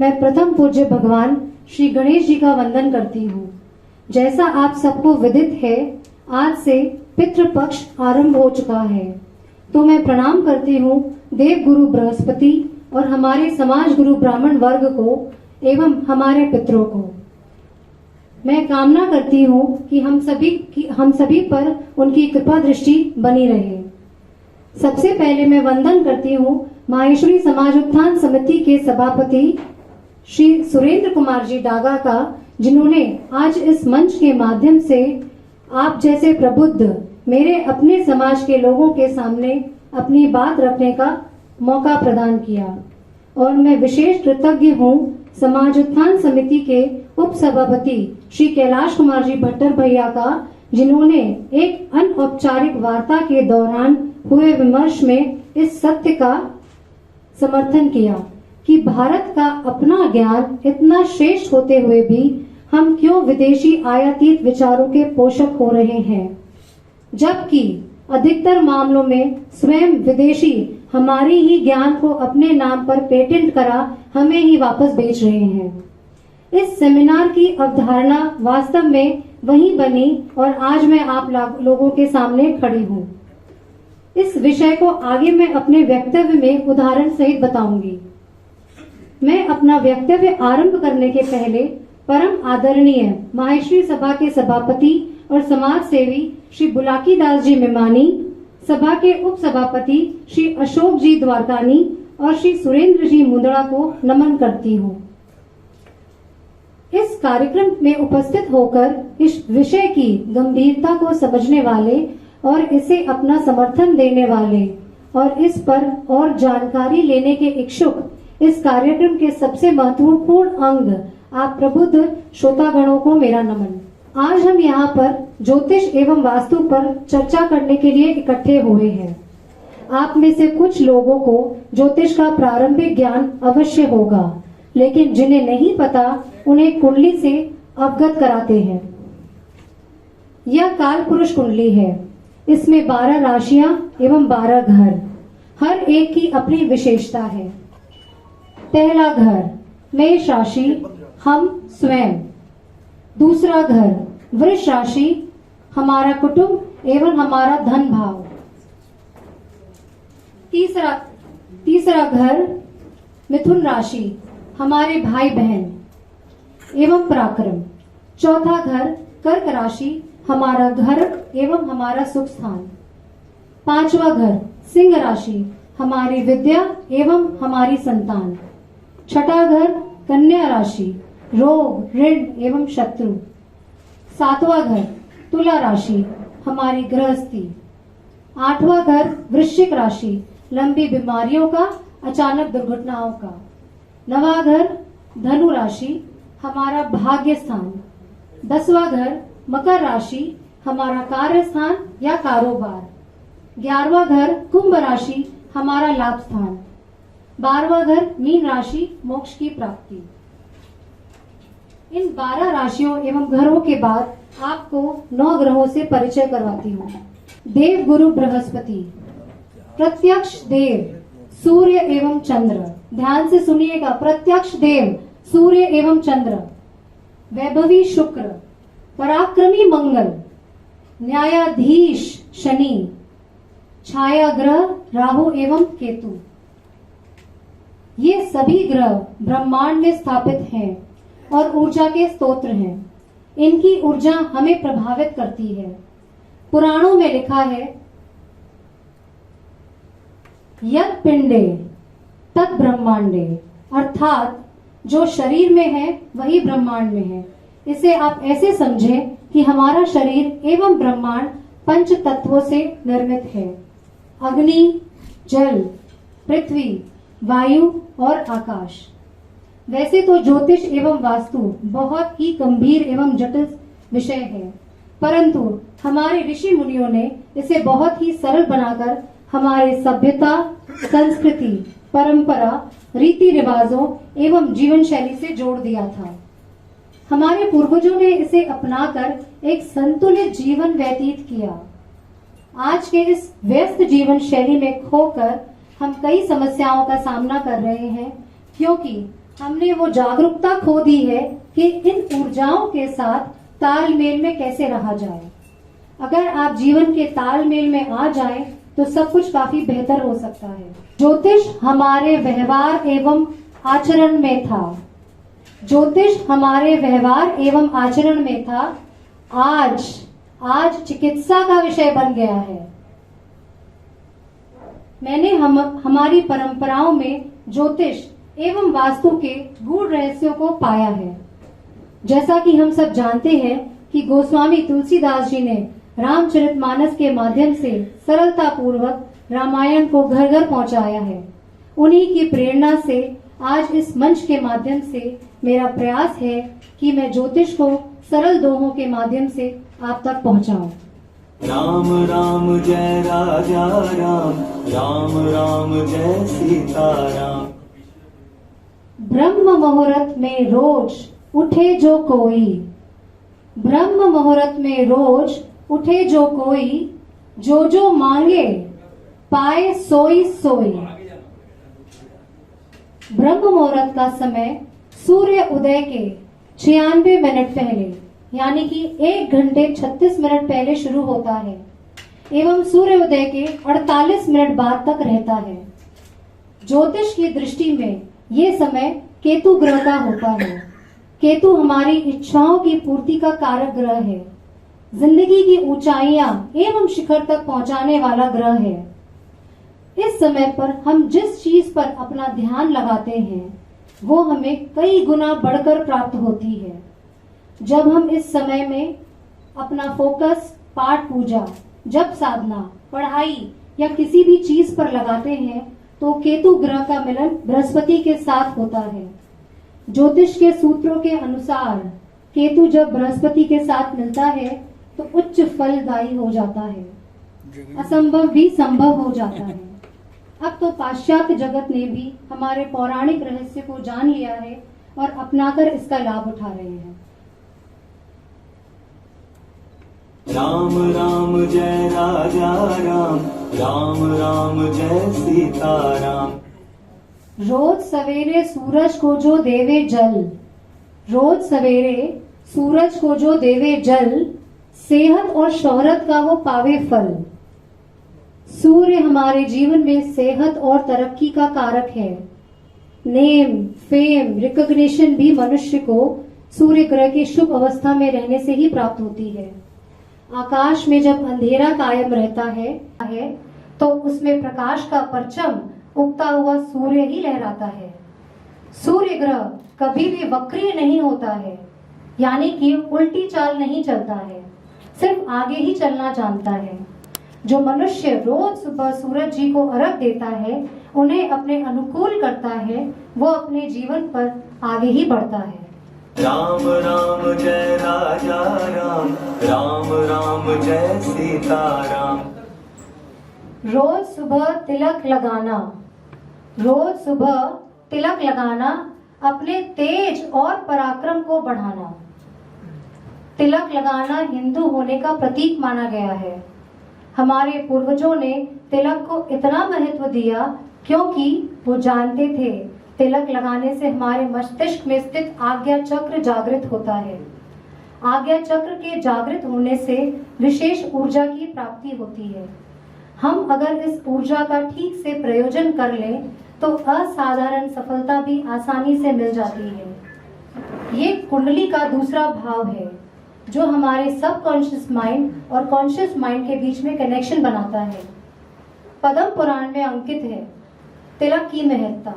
मैं प्रथम पूज्य भगवान श्री गणेश जी का वंदन करती हूँ। जैसा आप सबको विदित है, आज से पितृपक्ष आरंभ हो चुका है, तो मैं प्रणाम करती हूँ देव गुरु बृहस्पति और हमारे समाज गुरु ब्राह्मण वर्ग को एवं हमारे पितरों को। मैं कामना करती हूँ कि हम सभी पर उनकी कृपा दृष्टि बनी रहे। सबसे पहले मैं वंदन करती हूँ माहेश्वरी समाज उत्थान समिति के सभापति श्री सुरेंद्र कुमार जी डागा का, जिन्होंने आज इस मंच के माध्यम से आप जैसे प्रबुद्ध मेरे अपने समाज के लोगों के सामने अपनी बात रखने का मौका प्रदान किया। और मैं विशेष कृतज्ञ हूँ समाज उत्थान समिति के उप सभापति श्री कैलाश कुमार जी भट्टर भैया का, जिन्होंने एक अनौपचारिक वार्ता के दौरान हुए विमर्श में इस सत्य का समर्थन किया कि भारत का अपना ज्ञान इतना श्रेष्ठ होते हुए भी हम क्यों विदेशी आयातित विचारों के पोषक हो रहे हैं, जबकि अधिकतर मामलों में स्वयं विदेशी हमारी ही ज्ञान को अपने नाम पर पेटेंट करा हमें ही वापस बेच रहे हैं। इस सेमिनार की अवधारणा वास्तव में वही बनी और आज मैं आप लोगों के सामने खड़ी हूँ। इस विषय को आगे मैं अपने वक्तव्य में उदाहरण सहित बताऊंगी। मैं अपना वक्तव्य आरंभ करने के पहले परम आदरणीय माहेश्वरी सभा के सभापति और समाज सेवी श्री बुलाकी दास जी मेमानी, सभा के उप सभापति श्री अशोक जी द्वारकानी और श्री सुरेंद्र जी मुंदड़ा को नमन करती हूँ। इस कार्यक्रम में उपस्थित होकर इस विषय की गंभीरता को समझने वाले और इसे अपना समर्थन देने वाले और इस पर और जानकारी लेने के इच्छुक इस कार्यक्रम के सबसे महत्वपूर्ण अंग आप प्रबुद्ध श्रोतागणों को मेरा नमन। आज हम यहाँ पर ज्योतिष एवं वास्तु पर चर्चा करने के लिए इकट्ठे हुए हैं। आप में से कुछ लोगों को ज्योतिष का प्रारंभिक ज्ञान अवश्य होगा, लेकिन जिन्हें नहीं पता उन्हें कुंडली से अवगत कराते हैं। यह काल पुरुष कुंडली है। इसमें 12 राशियां एवं 12 घर, हर एक की अपनी विशेषता है। पहला घर मेष राशि, हम स्वयं। दूसरा घर वृष राशि, हमारा कुटुंब एवं हमारा धन भाव। तीसरा घर मिथुन राशि, हमारे भाई बहन एवं पराक्रम। चौथा घर कर्क राशि, हमारा घर एवं हमारा सुख स्थान। पांचवा घर सिंह राशि, हमारी विद्या एवं हमारी संतान। छठा घर कन्या राशि, रोग ऋण एवं शत्रु। सातवां घर तुला राशि, हमारी गृहस्थी। आठवां घर वृश्चिक राशि, लंबी बीमारियों का, अचानक दुर्घटनाओं का। नवां घर धनु राशि, हमारा भाग्य स्थान। 10वां घर मकर राशि, हमारा कार्य स्थान या कारोबार। 11वां घर कुंभ राशि, हमारा लाभ स्थान। 12वां घर मीन राशि, मोक्ष की प्राप्ति। इन 12 राशियों एवं घरों के बाद आपको 9 ग्रहों से परिचय करवाती हूँ। देव गुरु बृहस्पति, प्रत्यक्ष देव सूर्य एवं चंद्र। ध्यान से सुनिएगा, प्रत्यक्ष देव सूर्य एवं चंद्र। वैभवी शुक्र, पराक्रमी मंगल, न्यायाधीश शनि, छाया ग्रह राहु एवं केतु। ये सभी ग्रह ब्रह्मांड में स्थापित हैं और ऊर्जा के स्तोत्र हैं। इनकी ऊर्जा हमें प्रभावित करती है। पुराणों में लिखा है, यत् पिंडे तत् ब्रह्मांडे, अर्थात जो शरीर में है वही ब्रह्मांड में है। इसे आप ऐसे समझें कि हमारा शरीर एवं ब्रह्मांड 5 तत्वों से निर्मित है। अग्नि, जल, पृथ्वी, वायु और आकाश। वैसे तो ज्योतिष एवं वास्तु बहुत ही गंभीर एवं जटिल विषय है, परंतु हमारे ऋषि मुनियों ने इसे बहुत ही सरल बनाकर हमारे सभ्यता, संस्कृति, परंपरा, रीति रिवाजों एवं जीवन शैली से जोड़ दिया था। हमारे पूर्वजों ने इसे अपनाकर एक संतुलित जीवन व्यतीत किया। आज के इस व्यस्त जीवन शैली में खोकर हम कई समस्याओं का सामना कर रहे हैं, क्योंकि हमने वो जागरूकता खो दी है कि इन ऊर्जाओं के साथ तालमेल में कैसे रहा जाए। अगर आप जीवन के तालमेल में आ जाएं, तो सब कुछ काफी बेहतर हो सकता है। ज्योतिष हमारे व्यवहार एवं आचरण में था। ज्योतिष हमारे व्यवहार एवं आचरण में था। आज चिकित्सा का विषय बन गया है। मैंने हमारी परंपराओं में ज्योतिष एवं वास्तु के गूढ़ रहस्यों को पाया है। जैसा कि हम सब जानते हैं कि गोस्वामी तुलसीदास जी ने रामचरितमानस के माध्यम से सरलता पूर्वक रामायण को घर घर पहुंचाया है। उन्हीं की प्रेरणा से आज इस मंच के माध्यम से मेरा प्रयास है कि मैं ज्योतिष को सरल दोहों के माध्यम से आप तक पहुंचाऊं। राम राम जय राजा राम, राम राम जय सीता राम। ब्रह्म मुहूर्त में रोज उठे जो कोई, ब्रह्म मुहूर्त में रोज उठे जो कोई, जो जो मांगे पाए सोई सोई। ब्रह्म मुहूर्त का समय सूर्य उदय के 96 मिनट पहले यानी कि 1 घंटे 36 मिनट पहले शुरू होता है एवं सूर्य उदय के 48 मिनट बाद तक रहता है। ज्योतिष की दृष्टि में ये समय केतु ग्रह का होता है। केतु हमारी इच्छाओं की पूर्ति का कारक ग्रह है। जिंदगी की ऊंचाइयां एवं शिखर तक पहुंचाने वाला ग्रह है। इस समय पर हम जिस चीज पर अपना ध्यान लगाते हैं वो हमें कई गुना बढ़कर प्राप्त होती है। जब हम इस समय में अपना फोकस पाठ पूजा, जप साधना, पढ़ाई या किसी भी चीज पर लगाते हैं तो केतु ग्रह का मिलन बृहस्पति के साथ होता है। ज्योतिष के सूत्रों के अनुसार केतु जब बृहस्पति के साथ मिलता है तो उच्च फलदायी हो जाता है, असंभव भी संभव हो जाता है। अब तो पाश्चात्य जगत ने भी हमारे पौराणिक रहस्य को जान लिया है और अपनाकर इसका लाभ उठा रहे हैं। राम राम जय राजा राम, राम राम जय सीता राम। रोज सवेरे सूरज को जो देवे जल, रोज सवेरे सूरज को जो देवे जल, सेहत और शोहरत का वो पावे फल। सूर्य हमारे जीवन में सेहत और तरक्की का कारक है। नेम, फेम, रिकॉग्निशन भी मनुष्य को सूर्य ग्रह की शुभ अवस्था में रहने से ही प्राप्त होती है। आकाश में जब अंधेरा कायम रहता है तो उसमें प्रकाश का परचम उगता हुआ सूर्य ही लहराता है। सूर्य ग्रह कभी भी वक्रीय नहीं होता है, यानी कि उल्टी चाल नहीं चलता है, सिर्फ आगे ही चलना जानता है। जो मनुष्य रोज सुबह सूरज जी को अर्घ देता है, उन्हें अपने अनुकूल करता है, वो अपने जीवन पर आगे ही बढ़ता है। राम राम जय राजा राम, राम राम जय सीता राम। रोज सुबह तिलक लगाना, रोज सुबह तिलक लगाना अपने तेज और पराक्रम को बढ़ाना। तिलक लगाना हिंदू होने का प्रतीक माना गया है। हमारे पूर्वजों ने तिलक को इतना महत्व दिया क्योंकि वो जानते थे तिलक लगाने से हमारे मस्तिष्क में स्थित आज्ञा चक्र जागृत होता है। आज्ञा चक्र के जागृत होने से विशेष ऊर्जा की प्राप्ति होती है। हम अगर इस ऊर्जा का ठीक से प्रयोजन कर लें तो असाधारण सफलता भी आसानी से मिल जाती है। ये कुंडली का दूसरा भाव है जो हमारे सबकॉन्शियस माइंड और कॉन्शियस माइंड के बीच में कनेक्शन बनाता है। पद्म पुराण में अंकित है तिलक की महत्ता।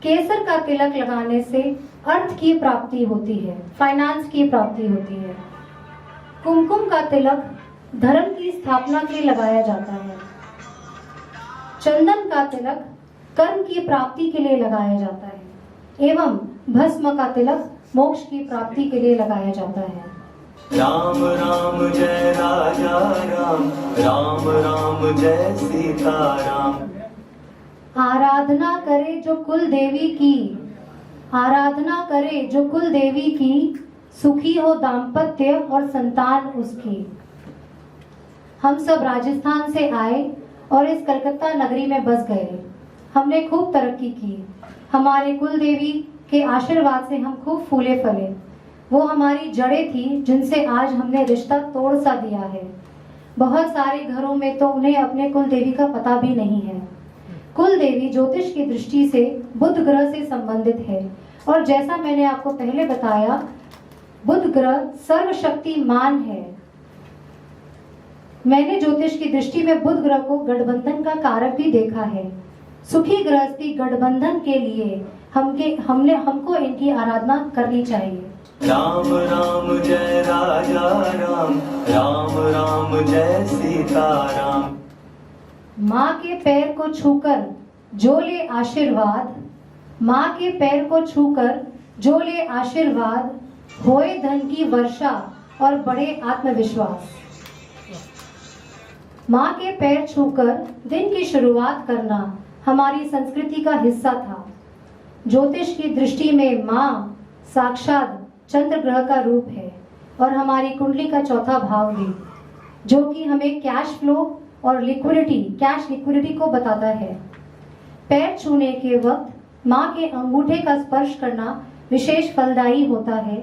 केसर का तिलक लगाने से अर्थ की प्राप्ति होती है, फाइनेंस की प्राप्ति होती है। कुमकुम का तिलक धर्म की स्थापना के लिए लगाया जाता है। चंदन का तिलक कर्म की प्राप्ति के लिए लगाया जाता है एवं भस्म का तिलक मोक्ष की प्राप्ति के लिए लगाया जाता है। राम राम जय राजा राम, राम राम जय सीता राम। आराधना करे जो कुल देवी की, आराधना करे जो कुल देवी की, सुखी हो दाम्पत्य और संतान उसकी। हम सब राजस्थान से आए और इस कलकत्ता नगरी में बस गए। हमने खूब तरक्की की। हमारे कुल देवी के आशीर्वाद से हम खूब फूले फले। वो हमारी जड़ें थी जिनसे आज हमने रिश्ता तोड़ सा दिया है। बहुत सारे घरों में तो उन्हें अपने कुल देवी का पता भी नहीं है। कुल देवी ज्योतिष की दृष्टि से बुध ग्रह से संबंधित है और जैसा मैंने आपको पहले बताया, बुध ग्रह सर्वशक्तिमान है। मैंने ज्योतिष की दृष्टि में बुध ग्रह को गठबंधन का कारक भी देखा है। सुखी गृहस्थी गठबंधन के लिए हमको इनकी आराधना करनी चाहिए। राम राम जय राजा राम, राम राम जय सीता राम। माँ के पैर को छूकर जो ले आशीर्वाद, माँ के पैर को छूकर जो ले आशीर्वाद, होए धन की वर्षा और बढ़े आत्मविश्वास। माँ के पैर छूकर दिन की शुरुआत करना हमारी संस्कृति का हिस्सा था। ज्योतिष की दृष्टि में माँ साक्षात चंद्र ग्रह का रूप है और हमारी कुंडली का चौथा भाव भी, जो कि हमें कैश फ्लो और कैश लिक्विडिटी को बताता है। पैर छूने के वक्त माँ के अंगूठे का स्पर्श करना विशेष फलदायी होता है,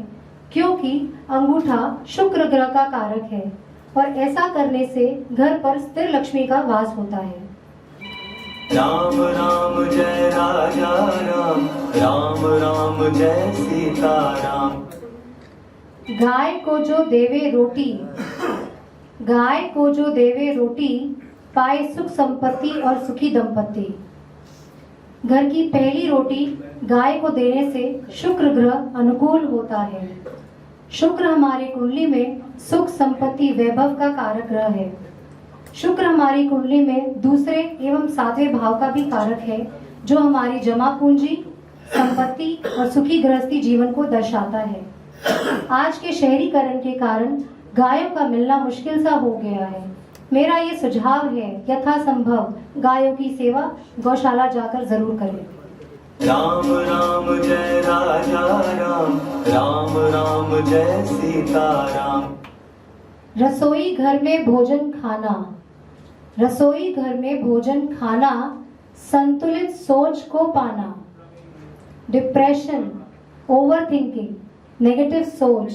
क्योंकि अंगूठा शुक्र ग्रह का कारक है और ऐसा करने से घर पर स्थिर लक्ष्मी का वास होता है। राम राम जय राजा राम, राम राम जय सीता राम। गाय को जो देवे रोटी, गाय को जो देवे रोटी, पाए सुख संपत्ति और सुखी दंपत्ति। घर की पहली रोटी गाय को देने से शुक्र ग्रह अनुकूल होता है। शुक्र हमारी कुंडली में सुख संपत्ति वैभव का कारक ग्रह है। शुक्र हमारी कुंडली में दूसरे एवं सातवें भाव का भी कारक है, जो हमारी जमा पूंजी, संपत्ति और सुखी गृहस्थी जीवन को दर्शाता है। आज के शहरीकरण के कारण गायों का मिलना मुश्किल सा हो गया है। मेरा ये सुझाव है, यथासंभव गायों की सेवा गौशाला जाकर जरूर करें। राम राम जय राजा राम, राम राम जय सीता राम। रसोई घर में भोजन खाना, रसोई घर में भोजन खाना, संतुलित सोच को पाना। डिप्रेशन, ओवरथिंकिंग, नेगेटिव सोच,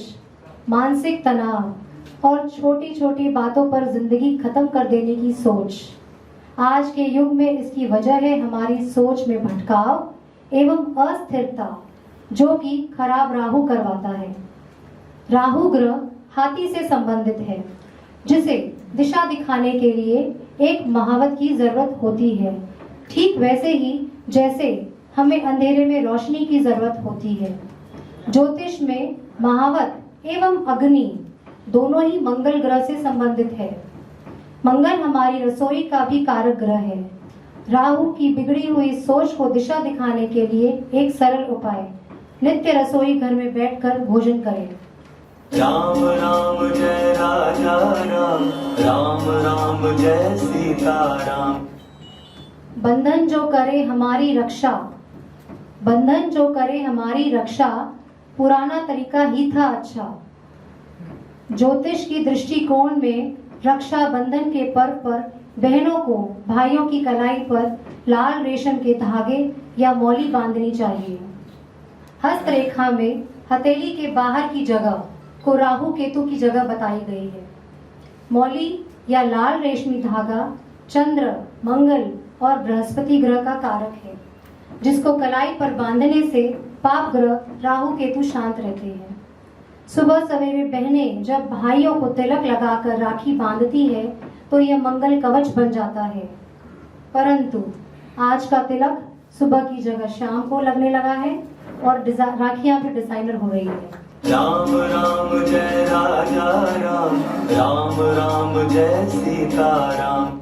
मानसिक तनाव और छोटी छोटी बातों पर जिंदगी खत्म कर देने की सोच। आज के युग में इसकी वजह है हमारी सोच में भटकाव एवं अस्थिरता, जो कि खराब राहु करवाता है। राहु ग्रह हाथी से संबंधित है, जिसे दिशा दिखाने के लिए एक महावत की जरूरत होती है, ठीक वैसे ही जैसे हमें अंधेरे में रोशनी की जरूरत होती है। ज्योतिष में महावत एवं अग्नि दोनों ही मंगल ग्रह से संबंधित है। मंगल हमारी रसोई का भी कारक ग्रह है। राहु की बिगड़ी हुई सोच को दिशा दिखाने के लिए एक सरल उपाय, नित्य रसोई घर में बैठकर भोजन करें। राम राम जय राजा राम, राम राम जय सीता राम। बंधन जो करे हमारी रक्षा, बंधन जो करे हमारी रक्षा, पुराना तरीका ही था अच्छा। ज्योतिष की दृष्टिकोण में रक्षा बंधन के पर्व पर बहनों को भाइयों की कलाई पर लाल रेशम के धागे या मौली बांधनी चाहिए। हस्तरेखा में हथेली के बाहर की जगह को राहु केतु की जगह बताई गई है। मौली या लाल रेशमी धागा चंद्र, मंगल और बृहस्पति ग्रह का कारक है, जिसको कलाई पर बांधने से पाप ग्रह राहु केतु शांत रहते हैं। सुबह सवेरे बहनें जब भाइयों को तिलक लगाकर राखी बांधती है तो यह मंगल कवच बन जाता है, परंतु आज का तिलक सुबह की जगह शाम को लगने लगा है और राखियां भी डिजाइनर हो रही है। राम राम जय राजा राम, राम राम जय सीता राम।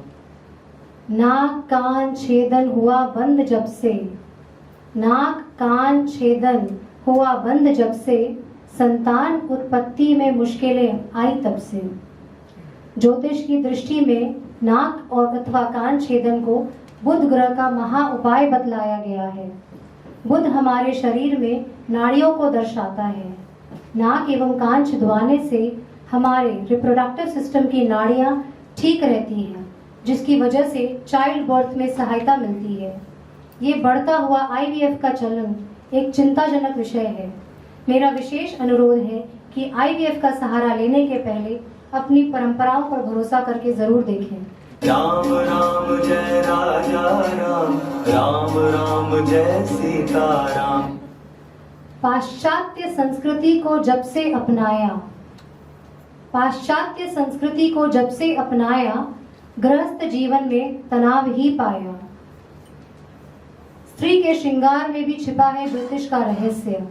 नाक कान छेदन हुआ बंद जब से, नाक कान छेदन हुआ बंद जब से, संतान उत्पत्ति में मुश्किलें आई तब से। ज्योतिष की दृष्टि में नाक और अथवा कान छेदन को बुध ग्रह का महा उपाय बतलाया गया है। बुध हमारे शरीर में नाड़ियों को दर्शाता है। नाक एवं कान छिदवाने से हमारे रिप्रोडक्टिव सिस्टम की नाड़ियां ठीक रहती हैं, जिसकी वजह से चाइल्ड बर्थ में सहायता मिलती है। ये बढ़ता हुआ IVF का चलन एक चिंताजनक विषय है। मेरा विशेष अनुरोध है कि IVF का सहारा लेने के पहले अपनी परंपराओं पर भरोसा करके जरूर देखें। राम राम जय राजा राम, राम राम जय सीता राम। पाश्चात्य संस्कृति को जब से अपनाया, पाश्चात्य संस्कृति को जब से अपनाया, गृहस्थ जीवन में तनाव ही पाया। स्त्री के श्रृंगार में भी छिपा है ज्योतिष का रहस्य।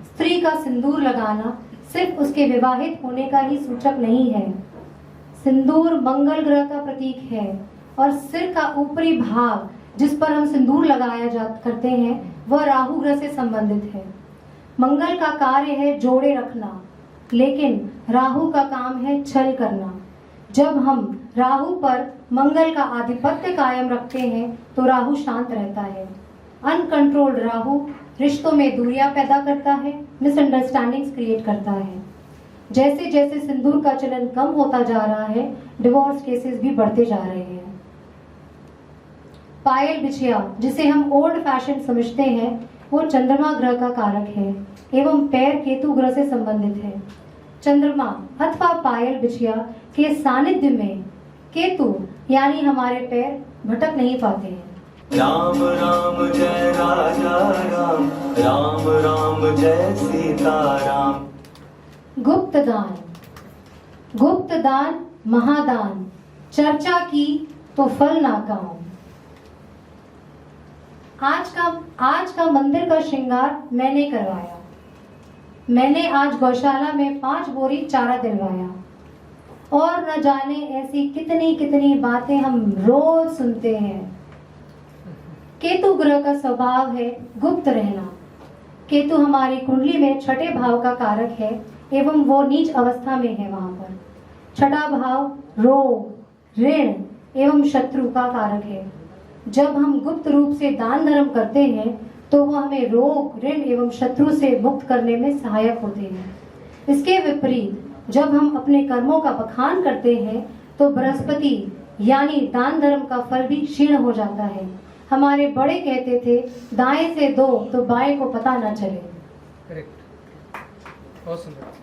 स्त्री का सिंदूर लगाना सिर्फ उसके विवाहित होने का ही सूचक नहीं है। सिंदूर मंगल ग्रह का प्रतीक है और सिर का ऊपरी भाग जिस पर हम सिंदूर करते हैं वह राहु ग्रह से संबंधित है। मंगल का कार्य है जोड़े रखना, लेकिन राहु का काम है छल करना। जब हम राहु पर मंगल का आधिपत्य कायम रखते हैं तो राहु शांत रहता है। अनकंट्रोल्ड राहु रिश्तों में दूरियां पैदा करता है, मिसअंडरस्टैंडिंग्स क्रिएट करता है। जैसे जैसे सिंदूर का चलन कम होता जा रहा है, डिवोर्स केसेस भी बढ़ते जा रहे हैं। पायल बिछिया, जिसे हम ओल्ड फैशन समझते हैं, वो चंद्रमा ग्रह का कारक है एवं पैर केतु ग्रह से संबंधित है। चंद्रमा अथवा पायल बिछिया के सानिध्य में केतु यानी हमारे पैर भटक नहीं पाते हैं। राम राम जय राजा राम, राम राम जय सीता राम। गुप्त दान, गुप्त दान महादान, चर्चा की तो फल नाकाम। आज का मंदिर का श्रृंगार मैंने करवाया। मैंने आज गौशाला में 5 बोरी चारा दिलवाया। और न जाने ऐसी कितनी कितनी बातें हम रोज सुनते हैं। केतु ग्रह का स्वभाव है गुप्त रहना। केतु हमारी कुंडली में छठे भाव का कारक है एवं वो नीच अवस्था में है। वहां पर छठा भाव रोग, ऋण एवं शत्रु का कारक है। जब हम गुप्त रूप से दान धर्म करते हैं तो वो हमें रोग, ऋण एवं शत्रु से मुक्त करने में सहायक होते हैं। इसके विपरीत जब हम अपने कर्मों का बखान करते हैं तो बृहस्पति यानी दान धर्म का फल भी क्षीण हो जाता है। हमारे बड़े कहते थे दाएं से दो तो बाएं को पता न चले। करेक्ट, बहुत सुंदर।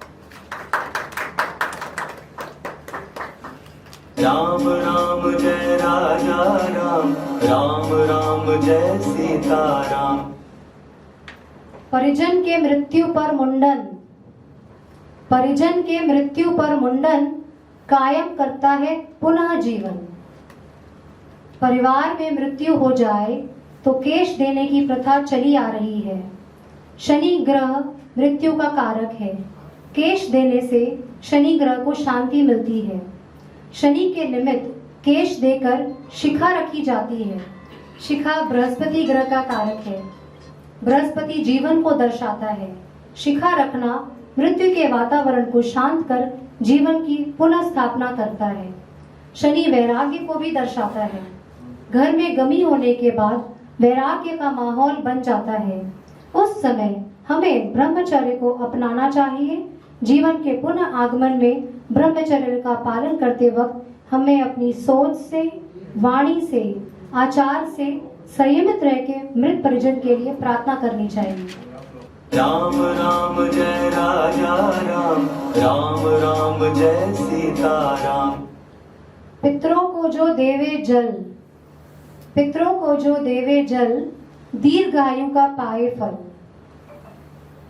राम राम जय राजा राम, राम राम जय सीता राम। परिजन के मृत्यु पर मुंडन, परिजन के मृत्यु पर मुंडन कायम करता है पुनः जीवन। परिवार में मृत्यु हो जाए तो केश देने की प्रथा चली आ रही है। शनि ग्रह मृत्यु का कारक है। केश देने से शनि ग्रह को शांति मिलती है। शनि के निमित्त केश देकर शिखा रखी जाती है। शिखा बृहस्पति ग्रह का कारक है। बृहस्पति जीवन को दर्शाता है। शिखा रखना मृत्यु के वातावरण को शांत कर जीवन की पुनः स्थापना करता है। शनि वैराग्य को भी दर्शाता है। घर में गमी होने के बाद वैराग्य का माहौल बन जाता है। उस समय हमें ब्रह्मचर्य को अपनाना चाहिए। जीवन के पुनः आगमन में ब्रह्मचर्य का पालन करते वक्त हमें अपनी सोच से, वाणी से, आचार से संयमित रह के मृत परिजन के लिए प्रार्थना करनी चाहिए। राम राम जय राजा राम, राम राम जय सीता राम। पितरों को जो देवे जल, पितरों को जो देवे जल, दीर्घायु का पाए फल।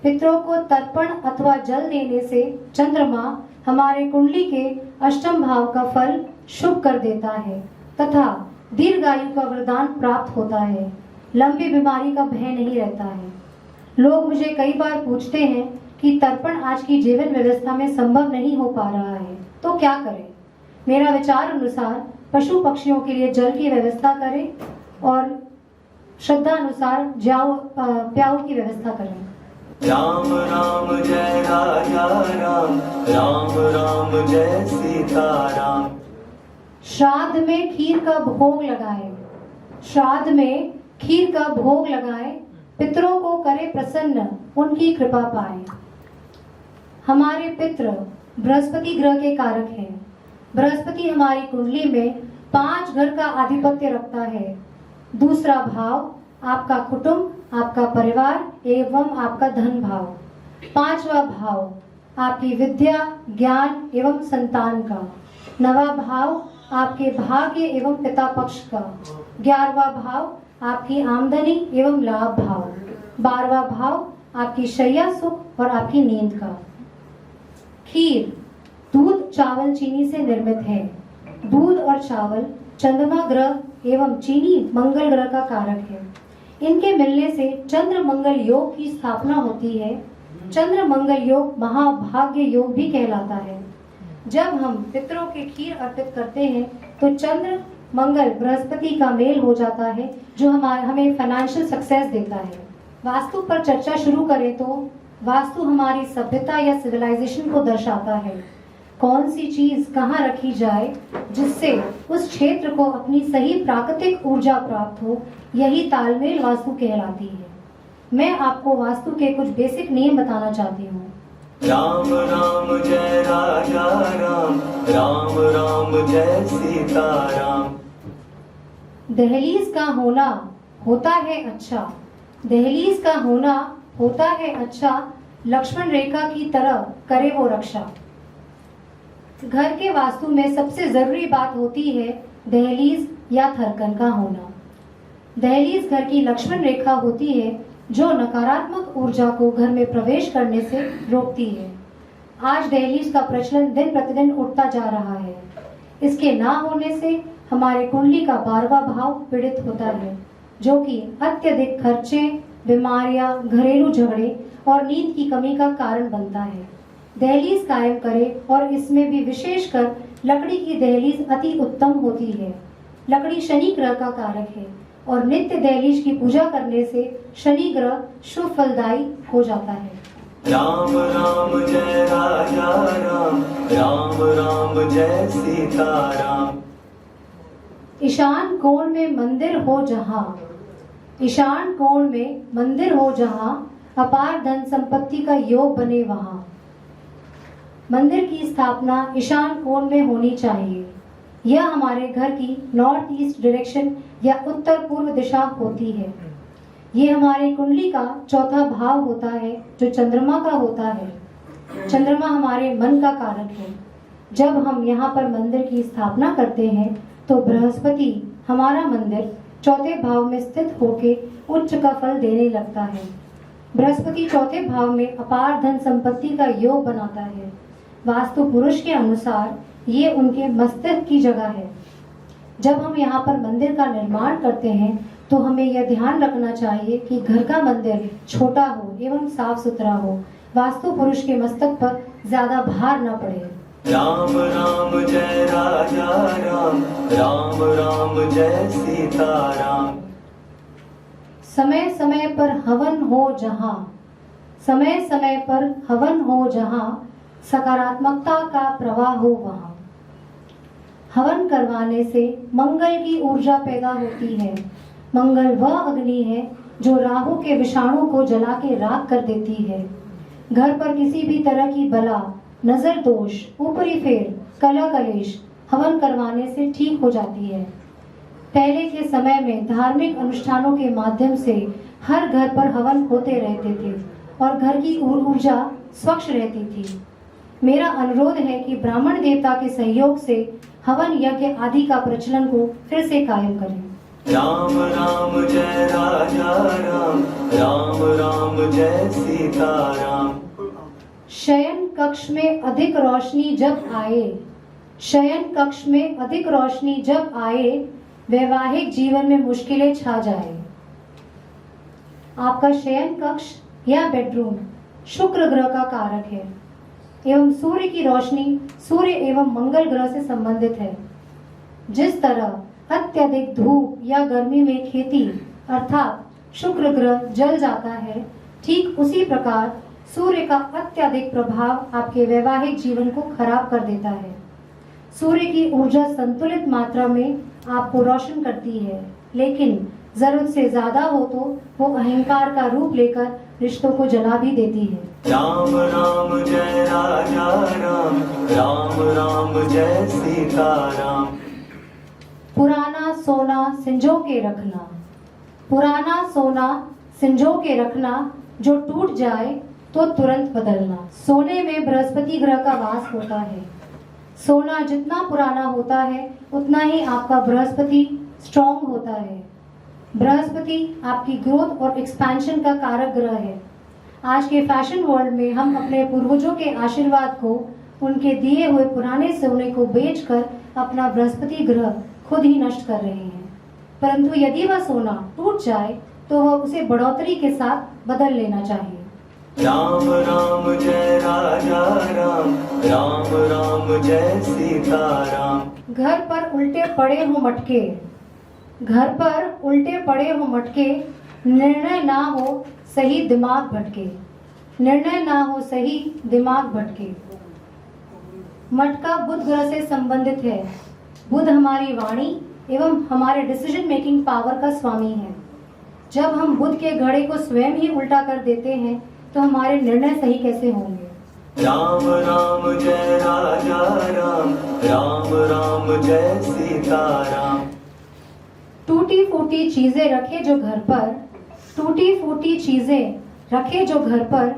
पितरों को तर्पण अथवा जल देने से चंद्रमा हमारे कुंडली के अष्टम भाव का फल शुभ कर देता है तथा दीर्घायु का वरदान प्राप्त होता है। लंबी बीमारी का भय नहीं रहता है। लोग मुझे कई बार पूछते हैं कि तर्पण आज की जीवन व्यवस्था में संभव नहीं हो पा रहा है तो क्या करें। मेरा विचार अनुसार पशु पक्षियों के लिए जल की व्यवस्था करें और श्रद्धा अनुसार प्याऊ की व्यवस्था करें। राम राम जय राजा राम, राम राम जय सीता राम। श्राद्ध में खीर का भोग लगाएं। श्राद्ध में खीर का भोग लगाएं। पितरों को करे प्रसन्न, उनकी कृपा पाएं। हमारे पितृ बृहस्पति ग्रह के कारक हैं। बृहस्पति हमारी कुंडली में 5 घर का आधिपत्य रखता है। दूसरा भाव आपका कुटुंब, आपका परिवार एवं आपका धन भाव। 5वां भाव आपकी विद्या, ज्ञान एवं संतान का। 9वां भाव आपके भाग्य एवं पिता पक्ष का। 11वां भाव आपकी आमदनी एवं लाभ भाव। 12वां भाव आपकी शैया सुख और आपकी नींद का। खीर दूध, चावल, चीनी से निर्मित है। दूध और चावल चंद्रमा ग्रह एवं चीनी मंगल ग्रह का कारक है। इनके मिलने से चंद्र मंगल योग की स्थापना होती है। चंद्र मंगल योग महाभाग्य योग भी कहलाता है। जब हम पितरों के खीर अर्पित करते हैं तो चंद्र मंगल बृहस्पति का मेल हो जाता है, जो हमें फाइनेंशियल सक्सेस देता है। वास्तु पर चर्चा शुरू करें तो वास्तु हमारी सभ्यता या सिविलाइजेशन को दर्शाता है। कौन सी चीज कहाँ रखी जाए जिससे उस क्षेत्र को अपनी सही प्राकृतिक ऊर्जा प्राप्त हो, यही तालमेल वास्तु कहलाती है। मैं आपको वास्तु के कुछ बेसिक नियम बताना चाहती हूँ। राम राम जय राजा राम, राम राम जय सीता राम। दहलीज का होना होता है अच्छा, दहलीज का होना होता है अच्छा, लक्ष्मण रेखा की तरह करे वो रक्षा। घर के वास्तु में सबसे जरूरी बात होती है दहलीज या थरकन का होना। दहलीज घर की लक्ष्मण रेखा होती है जो नकारात्मक ऊर्जा को घर में प्रवेश करने से रोकती है। आज दहलीज का प्रचलन दिन प्रतिदिन उठता जा रहा है। इसके ना होने से हमारे कुंडली का 12वां भाव पीड़ित होता है, जो कि अत्यधिक खर्चे, बीमारियां, घरेलू झगड़े और नींद की कमी का कारण बनता है। दहलीज कायम करें और इसमें भी विशेषकर लकड़ी की दहलीज अति उत्तम होती है। लकड़ी शनि ग्रह का कारक है और नित्य दहलीज की पूजा करने से शनि ग्रह शुभ फलदायी हो जाता है। राम राम जय राजा राम, राम राम जय सीता राम। ईशान कोण में मंदिर हो जहाँ, ईशान कोण में मंदिर हो जहाँ, अपार धन संपत्ति का योग बने वहाँ। मंदिर की स्थापना ईशान कोण में होनी चाहिए। यह हमारे घर की नॉर्थ ईस्ट डायरेक्शन या उत्तर पूर्व दिशा होती है। ये हमारे कुंडली का 4था भाव होता है जो चंद्रमा का होता है। चंद्रमा हमारे मन का कारक है। जब हम यहाँ पर मंदिर की स्थापना करते हैं तो बृहस्पति हमारा मंदिर 4थे भाव में स्थित होके उच्च का फल देने लगता है। बृहस्पति 4थे भाव में अपार धन संपत्ति का योग बनाता है। वास्तु पुरुष के अनुसार ये उनके मस्तिष्क की जगह है। जब हम यहाँ पर मंदिर का निर्माण करते हैं तो हमें यह ध्यान रखना चाहिए कि घर का मंदिर छोटा हो एवं साफ सुथरा हो। वास्तु पुरुष के मस्तक पर ज्यादा भार न पड़े। राम राम जय राजा राम, राम राम जय सीता राम। समय समय पर हवन हो जहाँ, समय समय पर हवन हो जहाँ, सकारात्मकता का प्रवाह हो वहाँ। हवन करवाने से मंगल की ऊर्जा पैदा होती है। मंगल वह अग्नि है जो राहु के विषाणु को जला के राख कर देती है। घर पर किसी भी तरह की बला, नजर दोष, ऊपरी फेर, कलह कलेश हवन करवाने से ठीक हो जाती है। पहले के समय में धार्मिक अनुष्ठानों के माध्यम से हर घर पर हवन होते रहते थे और घर की ऊर्जा स्वच्छ रहती थी। मेरा अनुरोध है कि ब्राह्मण देवता के सहयोग से हवन यज्ञ आदि का प्रचलन को फिर से कायम करें। राम राम जय राजा राम, राम राम जय सीता राम। शयन कक्ष में अधिक रोशनी जब आए, शयन कक्ष में अधिक रोशनी जब आए, वैवाहिक जीवन में मुश्किलें छा जाए। आपका शयन कक्ष या बेडरूम शुक्र ग्रह का कारक है एवं सूर्य की रोशनी सूर्य एवं मंगल ग्रह से संबंधित है। जिस तरह अत्यधिक धूप या गर्मी में खेती अर्थात शुक्र ग्रह जल जाता है, ठीक उसी प्रकार सूर्य का अत्यधिक प्रभाव आपके वैवाहिक जीवन को खराब कर देता है। सूर्य की ऊर्जा संतुलित मात्रा में आपको रोशन करती है, लेकिन जरूरत से ज्यादा हो तो वो अहंकार का रूप लेकर रिश्तों को जला भी देती है। राम राम जय राजा राम, राम राम जय सीता राम। पुराना सोना संजो के रखना, पुराना सोना संजो के रखना, जो टूट जाए तो तुरंत बदलना। सोने में बृहस्पति ग्रह का वास होता है। सोना जितना पुराना होता है उतना ही आपका बृहस्पति स्ट्रॉन्ग होता है। बृहस्पति आपकी ग्रोथ और एक्सपेंशन का कारक ग्रह है। आज के फैशन वर्ल्ड में हम अपने पूर्वजों के आशीर्वाद को, उनके दिए हुए पुराने सोने को बेचकर अपना बृहस्पति ग्रह खुद ही नष्ट कर रहे हैं। परंतु यदि वह सोना टूट जाए तो वह उसे बढ़ोतरी के साथ बदल लेना चाहिए। राम राम जय राजा राम, राम राम जय सीता राम। घर पर उल्टे पड़े हो मटके, घर पर उल्टे पड़े हो मटके, निर्णय ना हो सही दिमाग भटके, निर्णय ना हो सही दिमाग भटके। मटका बुध ग्रह से संबंधित है। बुध हमारी वाणी एवं हमारे डिसीजन मेकिंग पावर का स्वामी है। जब हम बुध के घड़े को स्वयं ही उल्टा कर देते हैं तो हमारे निर्णय सही कैसे होंगे। राम राम जय राजा राम, राम राम जय सीता राम। टूटी फूटी चीजें रखे जो घर पर, टूटी फूटी चीजें रखे जो घर पर,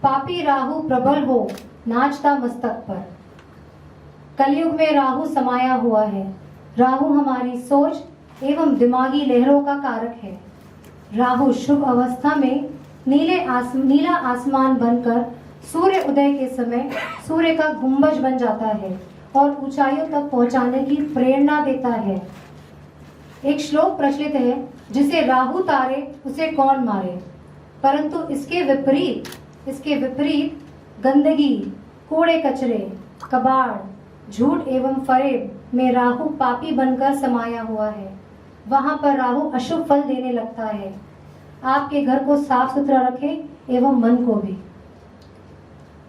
पापी राहु प्रबल हो नाचता मस्तक पर। कलयुग में राहु समाया हुआ है। राहु हमारी सोच एवं दिमागी लहरों का कारक है। राहु शुभ अवस्था में नीला आसमान बनकर सूर्य उदय के समय सूर्य का गुंबज बन जाता है और ऊंचाइयों तक पहुंचाने की प्रेरणा देता है। एक श्लोक प्रचलित है, जिसे राहु तारे उसे कौन मारे। परंतु इसके विपरीत गंदगी, कूड़े कचरे, कबाड़, झूठ एवं फरेब में राहु पापी बनकर समाया हुआ है। वहां पर राहु अशुभ फल देने लगता है। आपके घर को साफ सुथरा रखें एवं मन को भी।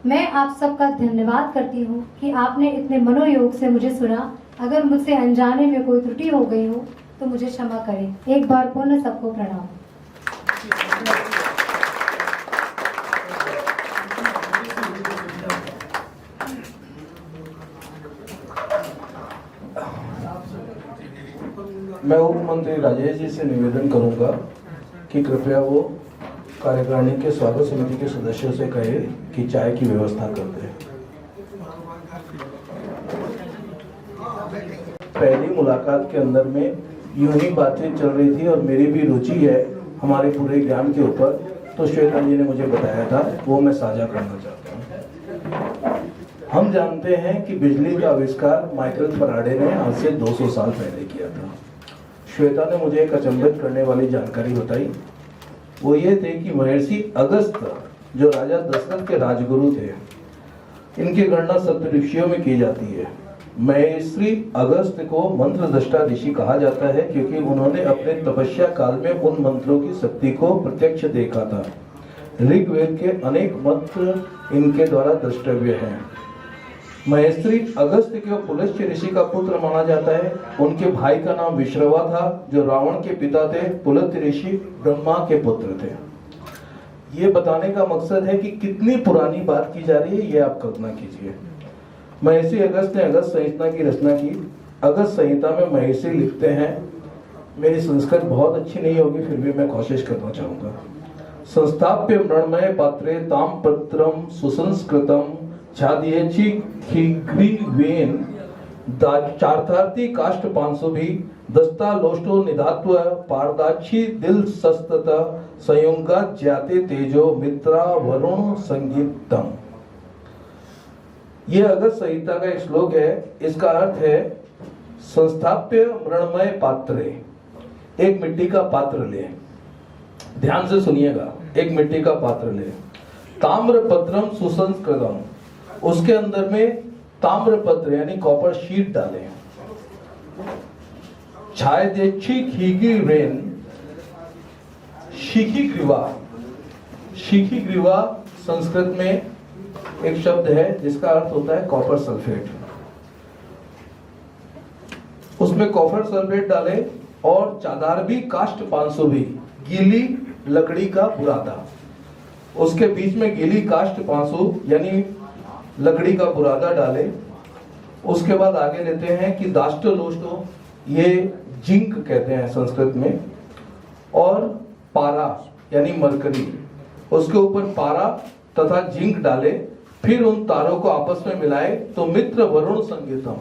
मैं आप सबका धन्यवाद करती हूँ कि आपने इतने मनोयोग से मुझे सुना। अगर मुझसे अनजाने में कोई त्रुटि हो गई हो तो मुझे क्षमा करें। एक बार पुनः सबको प्रणाम। मैं उप मंत्री राजेश जी से निवेदन करूंगा कि कृपया वो कार्यकारिणी के स्वागत समिति के सदस्यों से कहे कि चाय की व्यवस्था कर दें। पहली मुलाकात के अंदर में यूं ही बातें चल रही थी और मेरी भी रुचि है हमारे पूरे ज्ञान के ऊपर, तो श्वेता जी ने मुझे बताया था, वो मैं साझा करना चाहता हूँ। हम जानते हैं कि बिजली का आविष्कार माइकल फैराडे ने आज से 200 साल पहले किया था। श्वेता ने मुझे एक अचंभित करने वाली जानकारी बताई। वो ये थे कि महर्षि अगस्त, जो राजा दशरथ के राजगुरु थे, इनकी गणना सप्त ऋषियों में की जाती है। महर्षि अगस्त को मंत्र दृष्टा ऋषि कहा जाता है क्योंकि उन्होंने अपने तपस्या काल में उन मंत्रों की शक्ति को प्रत्यक्ष देखा था। ऋग्वेद के अनेक मंत्र इनके द्वारा द्रष्टव्य हैं। महर्षि अगस्त को पुलस्त्य ऋषि का पुत्र माना जाता है। उनके भाई का नाम विश्रवा था, जो रावण के पिता थे। पुलस्त्य ऋषि ब्रह्मा के पुत्र थे। ये बताने का मकसद है कि कितनी पुरानी बात की जा रही है, ये आप कल्पना कीजिए। महर्षि अगस्त ने अगस्त संहिता की रचना की। अगस्त संहिता में महर्षि लिखते हैं, मेरी संस्कृत बहुत अच्छी नहीं होगी, फिर भी मैं कोशिश करना चाहूंगा। संस्थाप्य मृण्मय पात्रे ताम पत्रम सुसंस्कृतम छादयेचि खिग्रीवेन चार्थार्थी काष्ठ 500 भी दस्ता लोष्टो निधात्व पारदाक्षी दिल सस्तत संयोगा ज्याते तेजो मित्रा वरुण संगीतम। यह अगस्त संहिता का एक श्लोक है। इसका अर्थ है संस्थाप्य मृण्मय पात्रे। एक मिट्टी का पात्र ले, ध्यान से सुनिएगा, एक मिट्टी का पात्र ले। ताम्र पत्रम सुसंस्कृतम, उसके अंदर में ताम्र पत्र यानी कॉपर शीट डालें। छायदेच्छी खीगी रेन, शिखी ग्रीवा। शिखी ग्रीवा संस्कृत में एक शब्द है जिसका अर्थ होता है कॉपर सल्फेट। उसमें कॉपर सल्फेट डालें और चादारबी काष्ठ 500 भी, गीली लकड़ी का बुरादा। उसके बीच में गीली काष्ठ 500 यानी लकड़ी का बुरादा डाले। उसके बाद आगे लेते हैं कि दाष्टलोष्टो, ये जिंक कहते हैं संस्कृत में, और पारा यानी मरकरी, उसके ऊपर पारा तथा जिंक डाले, फिर उन तारों को आपस में मिलाए तो मित्र वरुण संगीतम,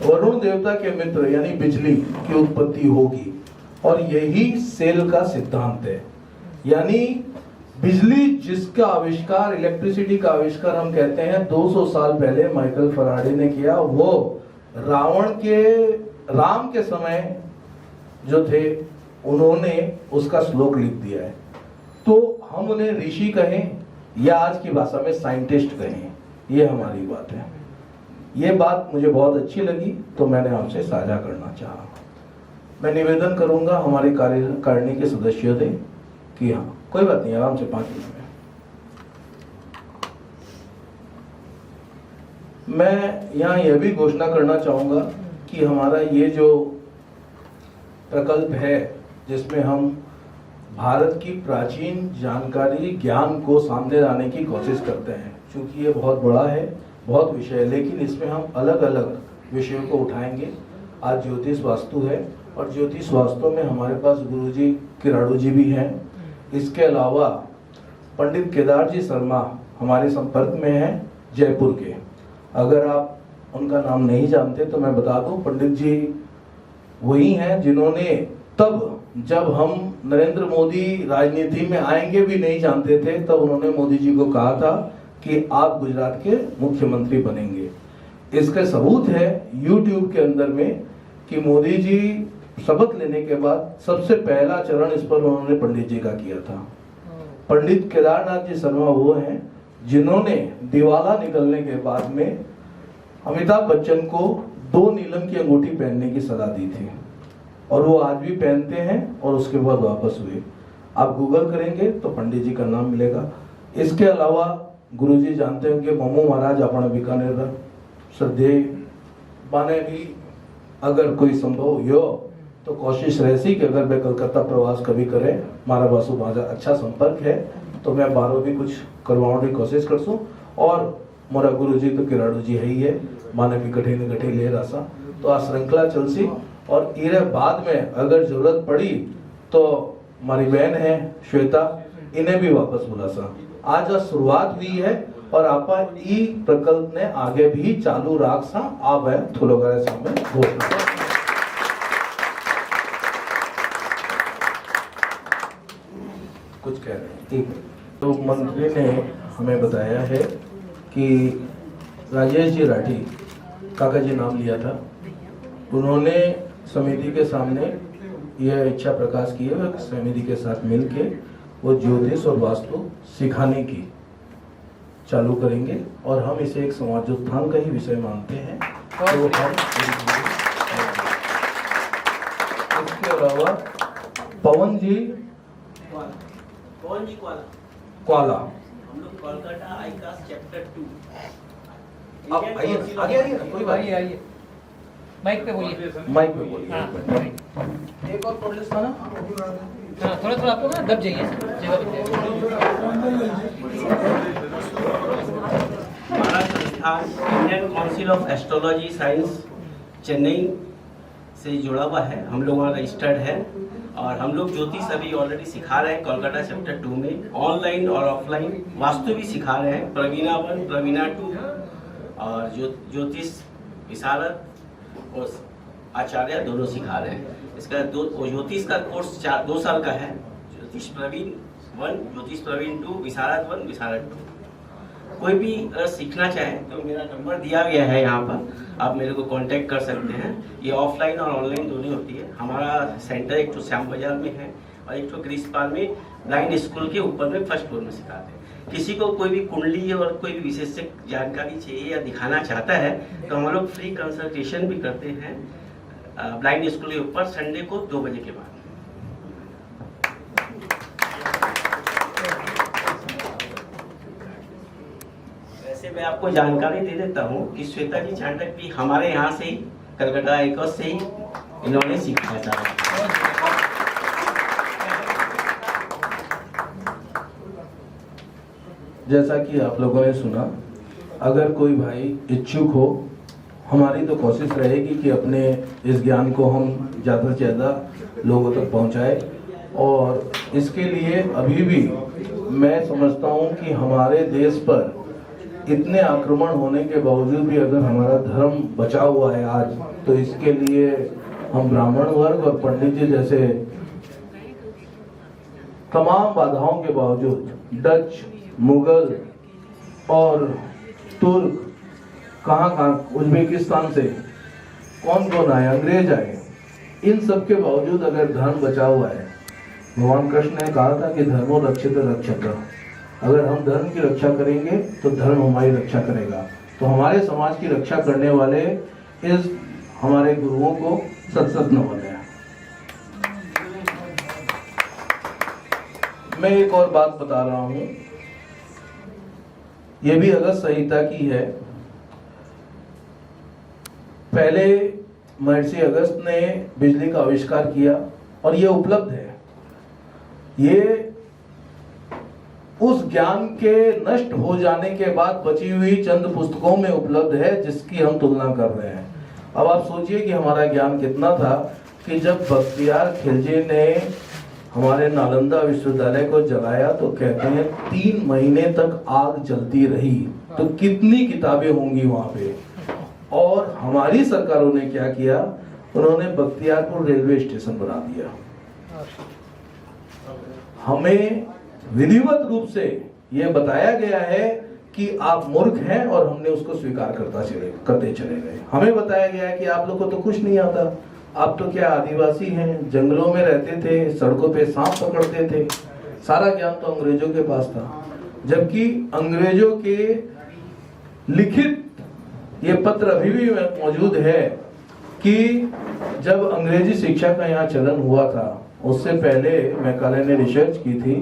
वरुण देवता के मित्र यानी बिजली की उत्पत्ति होगी। और यही सेल का सिद्धांत है, यानी बिजली जिसका आविष्कार, इलेक्ट्रिसिटी का आविष्कार हम कहते हैं 200 साल पहले माइकल फराडे ने किया, वो राम के समय जो थे उन्होंने उसका श्लोक लिख दिया है। तो हम उन्हें ऋषि कहें या आज की भाषा में साइंटिस्ट कहें, ये हमारी बात है। ये बात मुझे बहुत अच्छी लगी तो मैंने आपसे साझा करना चाहा। मैं निवेदन करूंगा हमारे कार्यकारिणी के सदस्यों से कि हाँ, कोई बात नहीं, आराम से 5 मिनट में। मैं यहाँ यह भी घोषणा करना चाहूंगा कि हमारा ये जो प्रकल्प है जिसमें हम भारत की प्राचीन जानकारी, ज्ञान को सामने लाने की कोशिश करते हैं, क्योंकि ये बहुत बड़ा है, बहुत विषय है, लेकिन इसमें हम अलग अलग विषयों को उठाएंगे। आज ज्योतिष वास्तु है और ज्योतिष वास्तु में हमारे पास गुरुजी किराड़ू जी भी हैं। इसके अलावा पंडित केदार जी शर्मा हमारे संपर्क में हैं जयपुर के। अगर आप उनका नाम नहीं जानते तो मैं बता दूं, पंडित जी वही हैं जिन्होंने तब जब हम नरेंद्र मोदी राजनीति में आएंगे भी नहीं जानते थे, तब उन्होंने मोदी जी को कहा था कि आप गुजरात के मुख्यमंत्री बनेंगे। इसके सबूत है YouTube के अंदर में कि मोदी जी शपथ लेने के बाद सबसे पहला चरण इस पर उन्होंने पंडित जी का किया था। पंडित केदारनाथ जी शर्मा वो हैं जिन्होंने दिवाला निकलने के बाद में अमिताभ बच्चन को 2 नीलम की अंगूठी पहनने की सलाह दी थी और वो आज भी पहनते हैं और उसके बाद वापस हुए। आप गूगल करेंगे तो पंडित जी का नाम मिलेगा। इसके अलावा गुरुजी जानते होंगे मोमो महाराज अपना बीकानेर श्रद्धेय माने भी अगर कोई संभव हो तो कोशिश रहती कि अगर मैं कलकत्ता प्रवास कभी करे, मारा बासु बाजा अच्छा संपर्क है तो मैं बारो भी कुछ करवाने की कोशिश कर सूं। और मोरा गुरुजी तो किराड़ू जी है ही है, माने भी कठे न कठे ले रासा, तो आ श्रृंखला चलसी। और इरे बाद में अगर जरूरत पड़ी तो हमारी बहन है श्वेता, इन्हें भी वापस बुला सा। आज शुरुआत हुई है और आपा ई प्रकल्प ने आगे भी चालू राख सा आप है थोलोगारे सामने घोषणा। कुछ कह रहे हैं, ठीक है। तो मंत्री ने हमें बताया है कि राजेश जी राठी काका जी नाम लिया था, उन्होंने समिति के सामने यह इच्छा प्रकाश की है कि समिति के साथ मिलके वो ज्योतिष और वास्तु सिखाने की चालू करेंगे और हम इसे एक समाजोत्थान का ही विषय मानते हैं। तो हम इसके अलावा पवन जी क्वाला, हम लोग कोलकाता आईकास चैप्टर 2। आप आइए, आगे आइए, कोई बात नहीं, आइए माइक पे बोलिए। माइक पे बोलिए। हाँ, एक और प्रोड्यूस था ना, हाँ, थोड़ा थोड़ा आपको ना दब जाइए जगह पे। हमारा संस्थान Indian council of astrology science Chennai से जुड़ा हुआ है, हम लोग वहाँ रजिस्टर्ड है और हम लोग ज्योतिष अभी ऑलरेडी सिखा रहे हैं कोलकाता चैप्टर 2 में, ऑनलाइन और ऑफलाइन वास्तु भी सिखा रहे हैं, प्रवीणा 1 प्रवीणा 2 और ज्योतिष विशारद और आचार्य दोनों सिखा रहे हैं। इसका ज्योतिष का कोर्स 2 साल का है, ज्योतिष प्रवीण 1 ज्योतिष प्रवीण 2 विशारद 1 विशारद 2। कोई भी अगर सीखना चाहे तो मेरा नंबर दिया गया है यहाँ पर, आप मेरे को कांटेक्ट कर सकते हैं। ये ऑफलाइन और ऑनलाइन दोनों होती है। हमारा सेंटर एक तो श्याम बाजार में है और एक तो ग्रीसपाल में ब्लाइंड स्कूल के ऊपर में फर्स्ट फ्लोर में सिखाते हैं। किसी को कोई भी कुंडली और कोई भी विशेष जानकारी चाहिए या दिखाना चाहता है तो हम लोग फ्री कंसल्टेशन भी करते हैं ब्लाइंड स्कूल के ऊपर संडे को 2 बजे के बाद। वैसे मैं आपको जानकारी दे देता हूँ कि श्वेता जी चांडक भी हमारे यहाँ से ही कलकत्ता आईकास से ही इन्होंने सीखा था। जैसा कि आप लोगों ने सुना, अगर कोई भाई इच्छुक हो, हमारी तो कोशिश रहेगी कि अपने इस ज्ञान को हम ज़्यादा से ज़्यादा लोगों तक पहुंचाए और इसके लिए अभी भी मैं समझता हूँ कि हमारे देश पर इतने आक्रमण होने के बावजूद भी अगर हमारा धर्म बचा हुआ है आज, तो इसके लिए हम ब्राह्मण वर्ग और पंडित जी जैसे तमाम बाधाओं के बावजूद, डच, मुगल और तुर्क, कहाँ उज्बेकिस्तान से कौन आए, अंग्रेज आए, इन सब के बावजूद अगर धर्म बचा हुआ है, भगवान कृष्ण ने कहा था कि धर्मो रक्षित रक्षक, अगर हम धर्म की रक्षा करेंगे तो धर्म हमारी रक्षा करेगा। तो हमारे समाज की रक्षा करने वाले इस हमारे गुरुओं को सत सत नमन है। मैं एक और बात बता रहा हूं, ये भी अगस्त संहिता की है। पहले महर्षि अगस्त ने बिजली का आविष्कार किया और ये उपलब्ध है। ये उस ज्ञान के नष्ट हो जाने के बाद बची हुई चंद पुस्तकों में उपलब्ध है, जिसकी हम तुलना कर रहे हैं। अब आप सोचिए कि हमारा ज्ञान कितना था कि जब बख्तियार खिलजी ने हमारे नालंदा विश्वविद्यालय को जलाया तो कहते हैं 3 महीने तक आग जलती रही, तो कितनी किताबें होंगी वहां पे। और हमारी सरकारों ने क्या किया, उन्होंने बख्तियारपुर रेलवे स्टेशन बना दिया। हमें विधिवत रूप से यह बताया गया है कि आप मूर्ख हैं और हमने उसको स्वीकार करते चले गए। हमें बताया गया है कि आप लोग को तो कुछ नहीं आता, आप तो क्या आदिवासी हैं, जंगलों में रहते थे, सड़कों पे सांप पकड़ते थे, सारा ज्ञान तो अंग्रेजों के पास था। जबकि अंग्रेजों के लिखित ये पत्र अभी भी मौजूद है कि जब अंग्रेजी शिक्षा का यहाँ चलन हुआ था, उससे पहले मैकाले ने रिसर्च की थी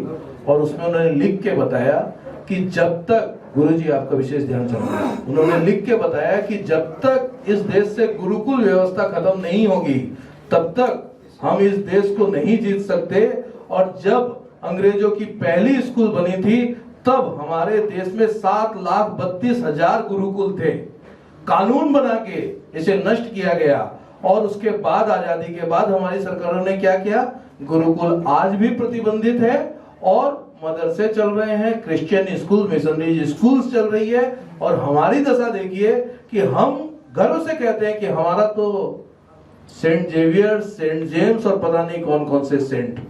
और उसमें उन्होंने लिख के बताया कि जब तक, गुरुजी आपका विशेष ध्यान चाहिए, उन्होंने लिख के बताया कि जब तक इस देश से गुरुकुल व्यवस्था खत्म नहीं होगी तब तक हम इस देश को नहीं जीत सकते। और जब अंग्रेजों की पहली स्कूल बनी थी तब हमारे देश में 7,32,000 गुरुकुल थे। कानून बना के इसे नष्ट किया गया और उसके बाद आजादी के बाद हमारी सरकारों ने क्या किया, गुरुकुल आज भी प्रतिबंधित है और मदरसे चल रहे हैं, क्रिश्चियन स्कूल, मिशनरी स्कूल्स चल रही है। और हमारी दशा देखिए कि हम गर्व से कहते हैं कि हमारा तो सेंट जेवियर, सेंट जेम्स और पता नहीं कौन कौन से सेंट।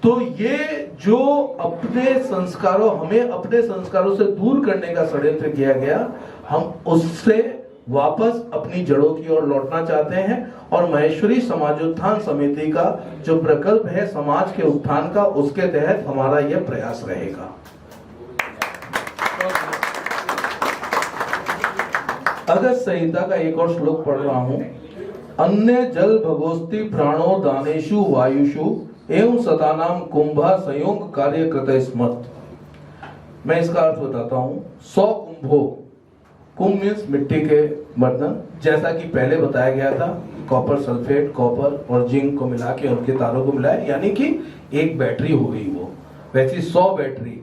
तो ये जो अपने संस्कारों, हमें अपने संस्कारों से दूर करने का षड्यंत्र किया गया, हम उससे वापस अपनी जड़ों की ओर लौटना चाहते हैं। और महेश्वरी समाजोत्थान समिति का जो प्रकल्प है समाज के उत्थान का, उसके तहत हमारा यह प्रयास रहेगा। अगस्त संहिता का एक और श्लोक पढ़ रहा हूं। अन्य जल भगोस्ति प्राणो दानेषु वायुषु एवं सतानाम कुंभा संयोग कार्य कृत स्मत्। मैं इसका अर्थ बताता हूं। 100 कुंभों, कुंभ मीन्स मिट्टी के बर्तन, जैसा कि पहले बताया गया था, कॉपर सल्फेट, कॉपर और जिंक को मिला के उनके तारों को मिलाए, यानी कि एक बैटरी हो गई वो। वैसी 100 बैटरी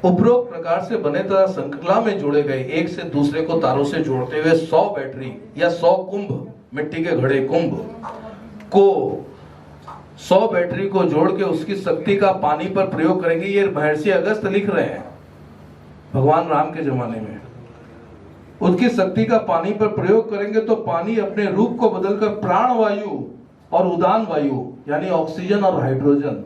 उपरोक्त प्रकार से बने तथा श्रृंखला में जोड़े गए, एक से दूसरे को तारों से जोड़ते हुए 100 बैटरी या 100 कुंभ, मिट्टी के घड़े कुंभ को 100 बैटरी को जोड़ के उसकी शक्ति का पानी पर प्रयोग करेंगे। ये महर्षि अगस्त लिख रहे हैं भगवान राम के जमाने में। उसकी शक्ति का पानी पर प्रयोग करेंगे तो पानी अपने रूप को बदलकर प्राण वायु और उदान वायु यानी ऑक्सीजन और हाइड्रोजन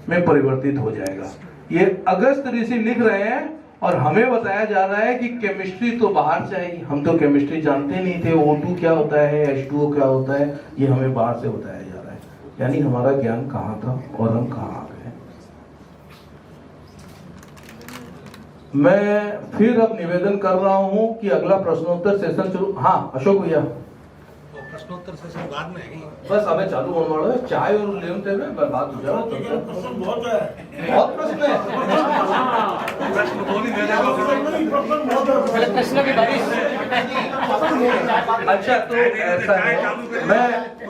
में परिवर्तित हो जाएगा। ये अगस्त ऋषि लिख रहे हैं और हमें बताया जा रहा है कि केमिस्ट्री तो बाहर से आएगी। हम तो केमिस्ट्री जानते नहीं थे, O2 क्या होता है, H2O क्या होता है, ये हमें बाहर से बताया जा रहा है। यानी हमारा ज्ञान कहाँ था और हम कहाँ आ गए। मैं फिर अब निवेदन कर रहा हूं कि अगला प्रश्नोत्तर सेशन शुरू। हाँ अशोक भैया, प्रश्नोत्तर सेशन बाद में है। बस अबे चालू होने वाला है, चाय और लेते हुए बर्बाद हो जाओ। प्रश्न बहुत है, बहुत प्रश्न है। प्रश्न तो नहीं देने पहले प्रश्नों की बारिश। अच्छा तो ऐसा है,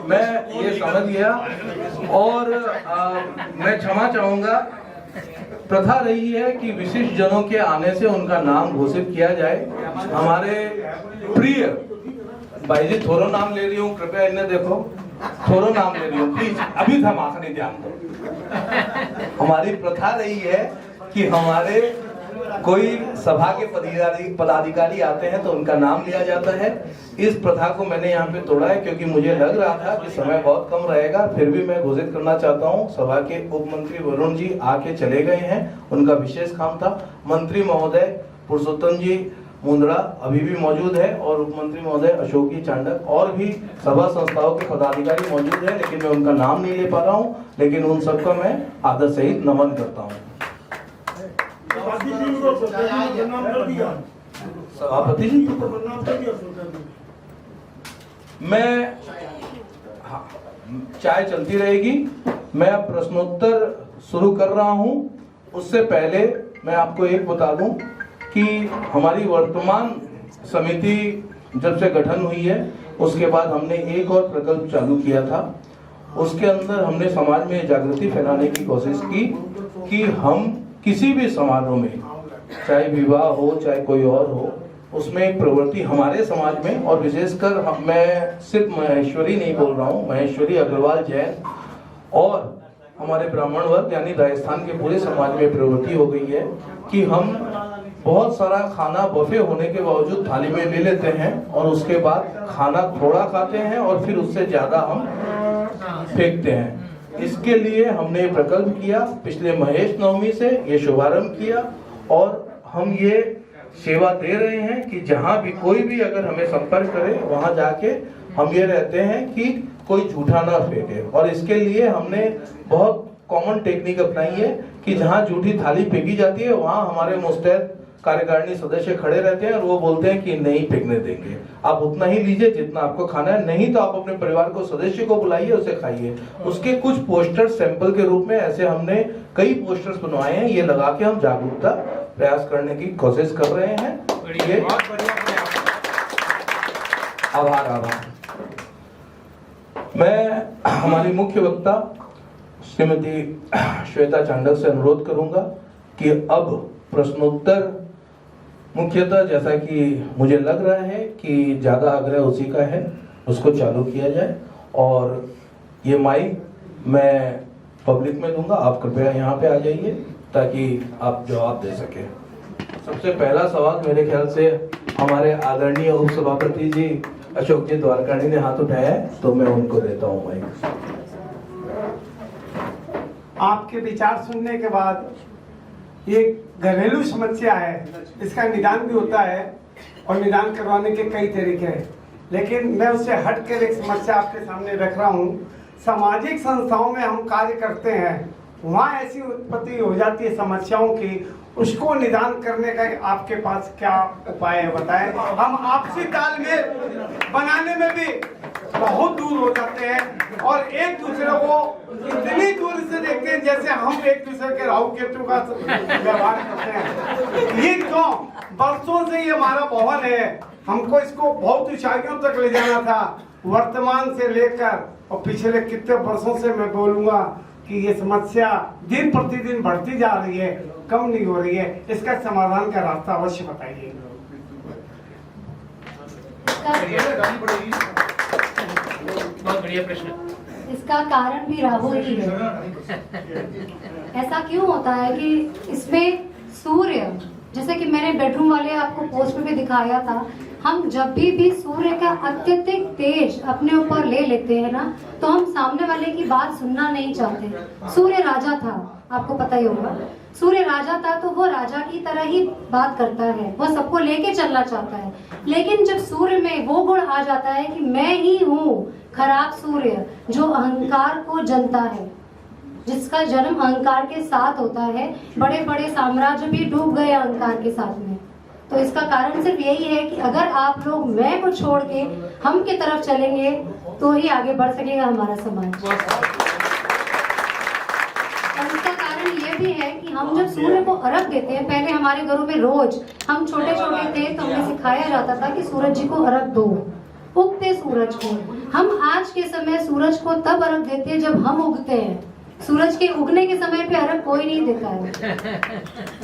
मैं ये समझ गया और मैं क्षमा चाहूंगा। प्रथा रही है कि विशिष्ट जनों के आने से उनका नाम घोषित किया जाए। हमारे प्रिय भाई जी, थोड़ा नाम ले रही हूँ, कृपया इन्हें देखो। थोड़ा नाम ले रही हूँ प्लीज, अभी धमाकनी ध्यान दो। हमारी प्रथा रही है कि हमारे कोई सभा के पदाधिकारी आते हैं तो उनका नाम लिया जाता है। इस प्रथा को मैंने यहाँ पे तोड़ा है क्योंकि मुझे लग रहा था कि समय बहुत कम रहेगा। फिर भी मैं घोषित करना चाहता हूँ, सभा के उप मंत्री वरुण जी आके चले गए हैं, उनका विशेष काम था। मंत्री महोदय पुरुषोत्तम जी मुंद्रा अभी भी मौजूद है और उप मंत्री महोदय अशोक जी चांडक और भी सभा संस्थाओं के पदाधिकारी मौजूद है, लेकिन मैं उनका नाम नहीं ले पा रहा हूँ। लेकिन उन सबका मैं आदर सहित नमन करता हूँ। सभापति जी मैं, हाँ, चाय चलती रहेगी। मैं अब प्रश्नोत्तर शुरू कर रहा हूं। उससे पहले मैं आपको एक बता दूं कि हमारी वर्तमान समिति जब से गठन हुई है उसके बाद हमने एक और प्रकल्प चालू किया था। उसके अंदर हमने समाज में जागृति फैलाने की कोशिश की कि हम किसी भी समारोह में, चाहे विवाह हो चाहे कोई और हो, उसमें एक प्रवृत्ति हमारे समाज में, और विशेषकर मैं सिर्फ महेश्वरी नहीं बोल रहा हूँ, महेश्वरी अग्रवाल जैन और हमारे ब्राह्मण वर्ग यानी राजस्थान के पूरे समाज में प्रवृत्ति हो गई है कि हम बहुत सारा खाना बफे होने के बावजूद थाली में ले लेते हैं और उसके बाद खाना थोड़ा खाते हैं और फिर उससे ज्यादा हम फेंकते हैं। इसके लिए हमने प्रकल्प किया, पिछले महेश नवमी से ये शुभारंभ किया और हम ये सेवा दे रहे हैं कि जहां भी कोई भी अगर हमें संपर्क करे वहां जाके हम ये रहते हैं कि कोई झूठा ना फेंके। और इसके लिए हमने बहुत कॉमन टेक्निक अपनाई है कि जहां झूठी थाली फेंकी जाती है वहां हमारे मुस्तैद कार्यकारिणी सदस्य खड़े रहते हैं और वो बोलते हैं कि नहीं फेंकने देंगे, आप उतना ही लीजिए जितना आपको खाना है, नहीं तो आप अपने परिवार को सदस्य को बुलाइए, उसे खाइए। उसके कुछ पोस्टर सैंपल के रूप में ऐसे हमने कई पोस्टर्स बनवाए हैं, ये लगा के हम जागरूकता प्रयास करने की कोशिश कर रहे हैं। ये आभार। मैं हमारी मुख्य वक्ता श्रीमती श्वेता चांडक से अनुरोध करूंगा कि अब प्रश्नोत्तर मुख्यतः, जैसा कि मुझे लग रहा है कि ज्यादा आग्रह उसी का है, उसको चालू किया जाए। और ये माइक मैं पब्लिक में दूंगा, आप कृपया यहाँ पे आ जाइए ताकि आप जवाब दे सके। सबसे पहला सवाल मेरे ख्याल से हमारे आदरणीय उप सभापति जी अशोक जी द्वारकाणी ने हाथ उठाया है, तो मैं उनको देता हूँ माइक। आपके विचार सुनने के बाद ये घरेलू समस्या है, इसका निदान भी होता है और निदान करवाने के कई तरीके हैं, लेकिन मैं उससे हटकर एक समस्या आपके सामने रख रहा हूँ। सामाजिक संस्थाओं में हम कार्य करते हैं, वहाँ ऐसी उत्पत्ति हो जाती है समस्याओं की, उसको निदान करने का आपके पास क्या उपाय है बताएं। हम आपसी तालमेल बनाने में भी बहुत दूर हो जाते हैं और एक दूसरे को इतनी दूर से देखते हैं जैसे हम एक दूसरे के राहु केतु का व्यवहार करते हैं। ये क्यों? वर्षों से ये हमारा भवन है, हमको इसको बहुत ऊंचाइयों तक ले जाना था। वर्तमान से लेकर और पिछले कितने वर्षों से मैं बोलूंगा कि ये समस्या दिन प्रतिदिन बढ़ती जा रही है, कम नहीं हो रही है। इसका समाधान का रास्ता अवश्य बताइए। बहुत बढ़िया प्रश्न। इसका कारण भी राहुल ही है। ऐसा क्यों होता है कि इसमें सूर्य, जैसे कि मैंने बेडरूम वाले आपको पोस्ट में भी दिखाया था, हम जब भी सूर्य का अत्यधिक तेज अपने ऊपर ले लेते हैं ना, तो हम सामने वाले की बात सुनना नहीं चाहते। सूर्य राजा था, आपको पता ही होगा, सूर्य राजा था तो वो राजा की तरह ही बात करता है, वो सबको लेके चलना चाहता है। लेकिन जब सूर्य में वो गुण आ जाता है कि मैं ही हूँ खराब सूर्य, जो अहंकार को जनता है, जिसका जन्म अहंकार के साथ होता है, बड़े बड़े साम्राज्य भी डूब गए अहंकार के साथ में। तो इसका कारण सिर्फ यही है कि अगर आप लोग मैं को छोड़ के हम की तरफ चलेंगे तो ही आगे बढ़ सकेगा हमारा समाज। और इसका कारण ये भी है कि हम जब सूर्य को अर्घ देते हैं, पहले हमारे घरों में रोज हम छोटे छोटे थे तो हमें सिखाया जाता था कि सूरज जी को अर्घ दो, उगते सूरज को। हम आज के समय सूरज को तब अर्घ देते हैं जब हम उगते हैं, सूरज के उगने के समय पे अर्घ कोई नहीं देता है।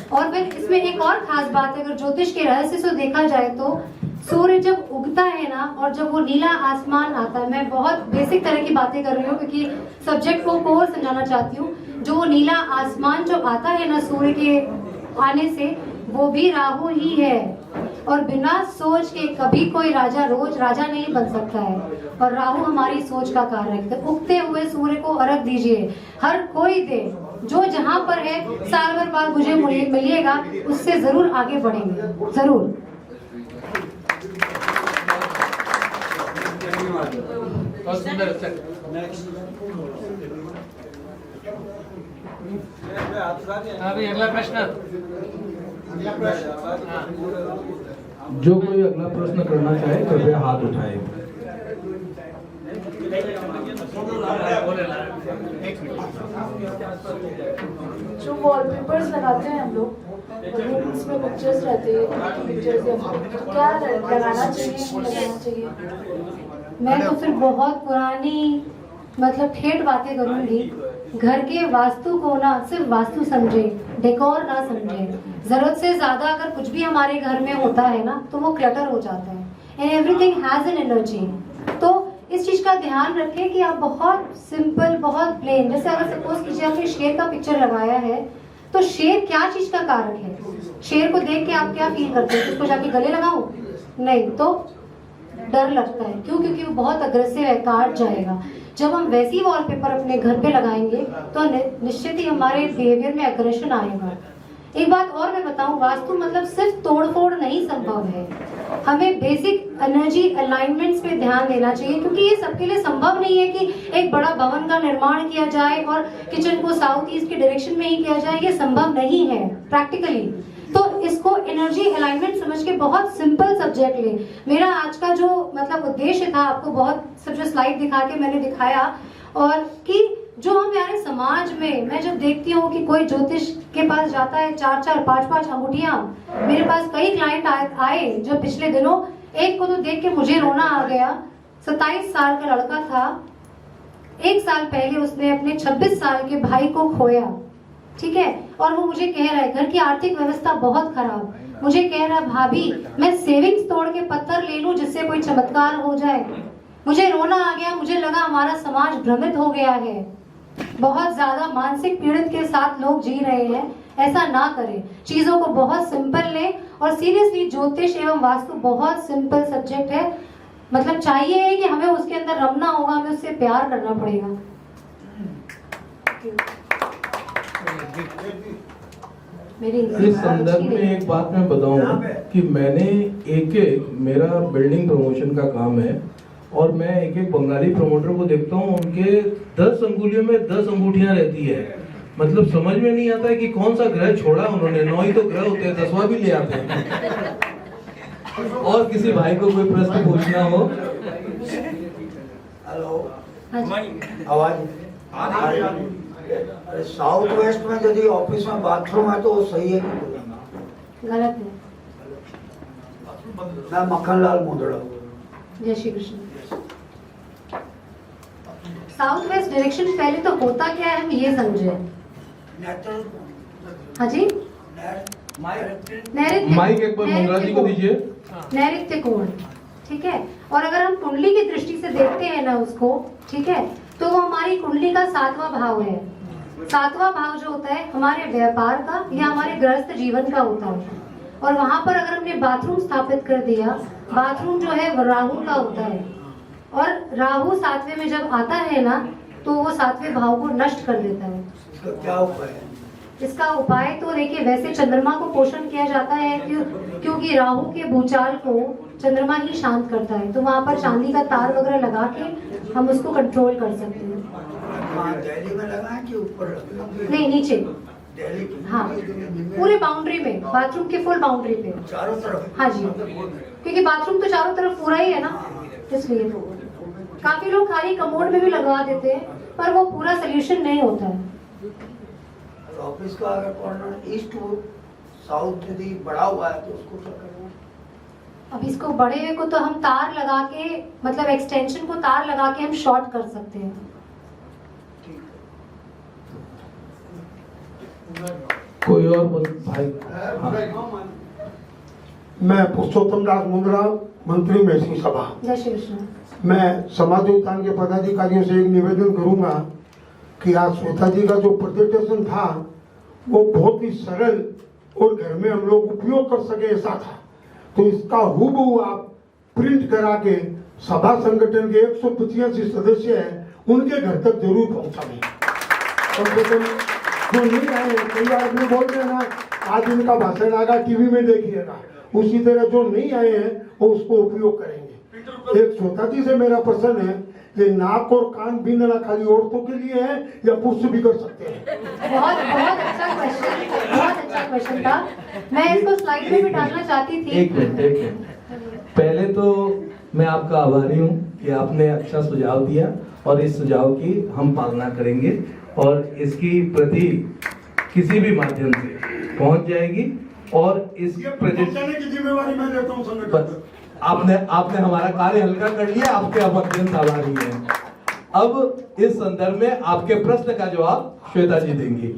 और फिर इसमें एक और खास बात है, अगर ज्योतिष के रहस्य से देखा जाए तो सूर्य जब उगता है ना और जब वो नीला आसमान आता है, मैं बहुत बेसिक तरह की बातें कर रही हूँ क्योंकि सब्जेक्ट को और समझाना चाहती हूँ। जो वो नीला आसमान जो आता है ना सूर्य के आने से, वो भी राहु ही है। और बिना सोच के कभी कोई राजा रोज राजा नहीं बन सकता है। और राहु हमारी सोच का कारक है। उगते हुए सूर्य को अर्घ दीजिए, हर कोई दे, जो जहाँ पर है। साल भर बाद मुझे मिलिएगा, उससे जरूर आगे बढ़ेंगे, जरूर। बहुत सुंदर सर। हाँ भाई, अगला प्रश्न। जो कोई अगला प्रश्न करना चाहे कृपया हाथ उठाए। जो वॉलपेपर्स लगाते हैं हम लोग, रूम्स में पिक्चर्स रहते हैं, पिक्चर्स तो क्या लगाना चाहिए, नहीं लगाना चाहिए? मैं तो फिर बहुत पुरानी मतलब ठेठ बातें करूंगी। घर के वास्तु को ना सिर्फ वास्तु समझे, डेकोर ना समझे। जरूरत से ज्यादा अगर कुछ भी हमारे घर में होता है ना तो वो क्लटर हो जाता है। And everything has an energy. तो इस चीज का ध्यान रखें कि आप बहुत सिंपल, बहुत प्लेन, जैसे अगर सपोज कीजिए आपने शेर का पिक्चर लगाया है, तो शेर क्या चीज का कारक है? शेर को देख के आप क्या फील करते हैं? उसको जाके गले लगाऊं? नहीं, तो डर लगता है। क्यों? क्योंकि वो बहुत अग्रेसिव है, काट जाएगा। जब हम वैसी वॉलपेपर अपने घर पे लगाएंगे तो निश्चित ही हमारे बिहेवियर में अग्रेशन आएगा। एक बात और मैं बताऊं, वास्तु मतलब सिर्फ तोड़फोड़ नहीं संभव है। हमें बेसिक एनर्जी अलाइनमेंट्स पे ध्यान देना चाहिए, क्योंकि ये सबके लिए संभव नहीं है कि एक बड़ा भवन का निर्माण किया जाए और किचन को साउथ ईस्ट के डायरेक्शन में ही किया जाए। ये संभव नहीं है प्रैक्टिकली। तो इसको एनर्जी अलाइनमेंट समझ के बहुत सिंपल सब्जेक्ट ले। मेरा आज का जो मतलब उद्देश्य था, आपको बहुत सब जो स्लाइड दिखा के मैंने दिखाया, और कि जो हमारे समाज में मैं जब देखती हूँ कि कोई ज्योतिष के पास जाता है, 4-4, 5-5 अंगूठियां। मेरे पास कई क्लाइंट आए जो पिछले दिनों, एक को तो देख के मुझे रोना आ गया। 27 साल का लड़का था, 1 साल पहले उसने अपने 26 साल के भाई को खोया, ठीक है। और वो मुझे कह रहा है घर की आर्थिक व्यवस्था बहुत खराब। मुझे कह रहा है भाभी मैं सेविंग्स तोड़ के पत्थर ले लूं जिससे कोई चमत्कार हो जाए। मुझे रोना आ गया, मुझे लगा हमारा समाज भ्रमित हो गया है। बहुत ज्यादा मानसिक पीड़ित के साथ लोग जी रहे हैं। ऐसा ना करें, चीजों को बहुत सिंपल लें। और सीरियसली ज्योतिष एवं वास्तु बहुत सिंपल सब्जेक्ट है। मतलब चाहिए कि हमें उसके अंदर रमना होगा, हमें उससे प्यार करना पड़ेगा। इस संदर्भ में एक बात मैं बताऊं कि मैंने एक मेरा बिल्डिंग प्रमोशन का काम है और मैं एक बंगाली प्रमोटर को देखता हूं, उनके 10 अंगुलियों में 10 अंगूठियां रहती है। मतलब समझ में नहीं आता है कि कौन सा ग्रह छोड़ा उन्होंने। 9 ही तो ग्रह होते हैं, 10वां भी ले आते हैं। और किसी भाई को कोई प्रश्न पूछना हो? हेलो, हाँ आवाज साउथ वेस्ट में यदि ऑफिस में बाथरूम है तो वो सही है कि गलत है। मैं मक्खनलाल मोदड़ा। जय Shri Krishna. South west direction पहले तो होता क्या है हम ये समझे। हाँ जी, नैऋत्य। माइक एक बार मंगला जी को दीजिए। नैऋत्य कोण, ठीक है। और अगर हम कुंडली की दृष्टि से देखते हैं ना उसको, ठीक है, तो वो हमारी कुंडली का 7वां भाव है। 7वां भाव जो होता है हमारे व्यापार का या हमारे गृहस्थ जीवन का होता है। और वहां पर अगर हमने बाथरूम स्थापित कर दिया, बाथरूम जो है वो राहु का होता है। और राहु 7वें में जब आता है ना तो वो 7वें भाव को नष्ट कर देता है। इसका क्या उपाय है? इसका उपाय तो देखिए, वैसे चंद्रमा को पोषण किया जाता है क्योंकि राहु के भूचाल को चंद्रमा ही शांत करता है। तो वहाँ पर चांदी का तार वगैरह लगा के हम उसको कंट्रोल कर सकते हैं। दिल्ली में लगाएं कि ऊपर लगाएं? नहीं, नीचे। दिल्ली की? हाँ, पूरे बाउंड्री में, बाथरूम के फुल बाउंड्री पे। चारों तरफ? हाँ जी, क्योंकि बाथरूम तो चारों तरफ पूरा ही है ना, इसलिए काफी लोग खाली कमोड में भी लगवा देते हैं, पर वो पूरा सोल्यूशन नहीं होता है। ऑफिस का अगर कॉर्नर ईस्ट साउथ यदि बड़ा हुआ है तो उसको क्या करना है? अब इसको बड़े हुए को तो हम तार लगा के, मतलब एक्सटेंशन को तार लगा के हम शॉर्ट कर सकते हैं। कोई और भाई? हाँ। मैं पुरुषोत्तम दास मुंद्रा, मंत्री महसी सभा, जय श्री कृष्ण। मैं समाज उत्थान के पदाधिकारियों से एक निवेदन करूंगा कि आज श्वेता जी का जो प्रेजेंटेशन था वो बहुत ही सरल और घर में हम लोग उपयोग कर सके ऐसा था, तो इसका हूबहू आप प्रिंट करा के सभा संगठन के 185 सदस्य हैं उनके घर तक जरूर पहुंचाएं। जो नहीं आए, कई आदमी बोलते हैं ना आज इनका भाषण आगा टीवी में देखिएगा, उसी तरह जो नहीं आए हैं वो उसको उपयोग करेंगे। एक श्वेता जी से मेरा प्रश्न है, ये नाक और कान बीनना खाली औरतों के लिए है या पुरुष भी कर सकते हैं? बहुत बहुत अच्छा क्वेश्चन, बहुत अच्छा क्वेश्चन था। मैं इसको स्लाइड में भी डालना चाहती थी। एक मिनट। पहले तो मैं आपका आभारी हूँ कि आपने अच्छा सुझाव दिया और इस सुझाव की हम पालना करेंगे और इसकी प्रति किसी भी माध्यम से पहुंच जाएगी और इस पहुंचाने की जिम्मेवारी मैं लेता हूं संगठन। आपने हमारा कार्य हल्का कर लिया, आपके अब अत्यंत आभारी हैं। अब इस संदर्भ में आपके प्रश्न का जवाब श्वेता जी देंगी।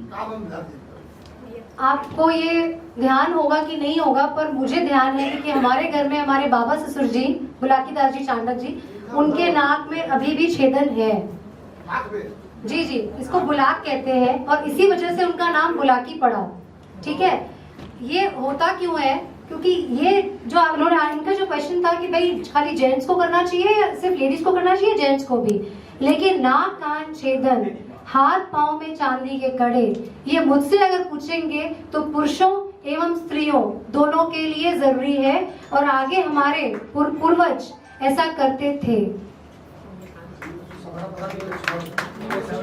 आपको ये ध्यान होगा कि नहीं होगा, पर मुझे ध्यान है कि हमारे घर में हमारे बाबा ससुर जी बुलाकीदास जी चांडक जी, उनके नाक में अभी भी छेदन है। जी जी, इसको बुलाक कहते हैं और इसी वजह से उनका नाम बुलाकी पड़ा। ठीक है, ये होता क्यों है? क्योंकि ये जो उन्होंने इनका जो क्वेश्चन था कि भाई खाली जेंट्स को करना चाहिए या सिर्फ लेडीज को करना चाहिए, जेंट्स को भी, लेकिन नाक कान छेदन, हाथ पांव में चांदी के कड़े, ये मुझसे अगर पूछेंगे तो पुरुषों एवं स्त्रियों दोनों के लिए जरूरी है और आगे हमारे पूर्वज ऐसा करते थे।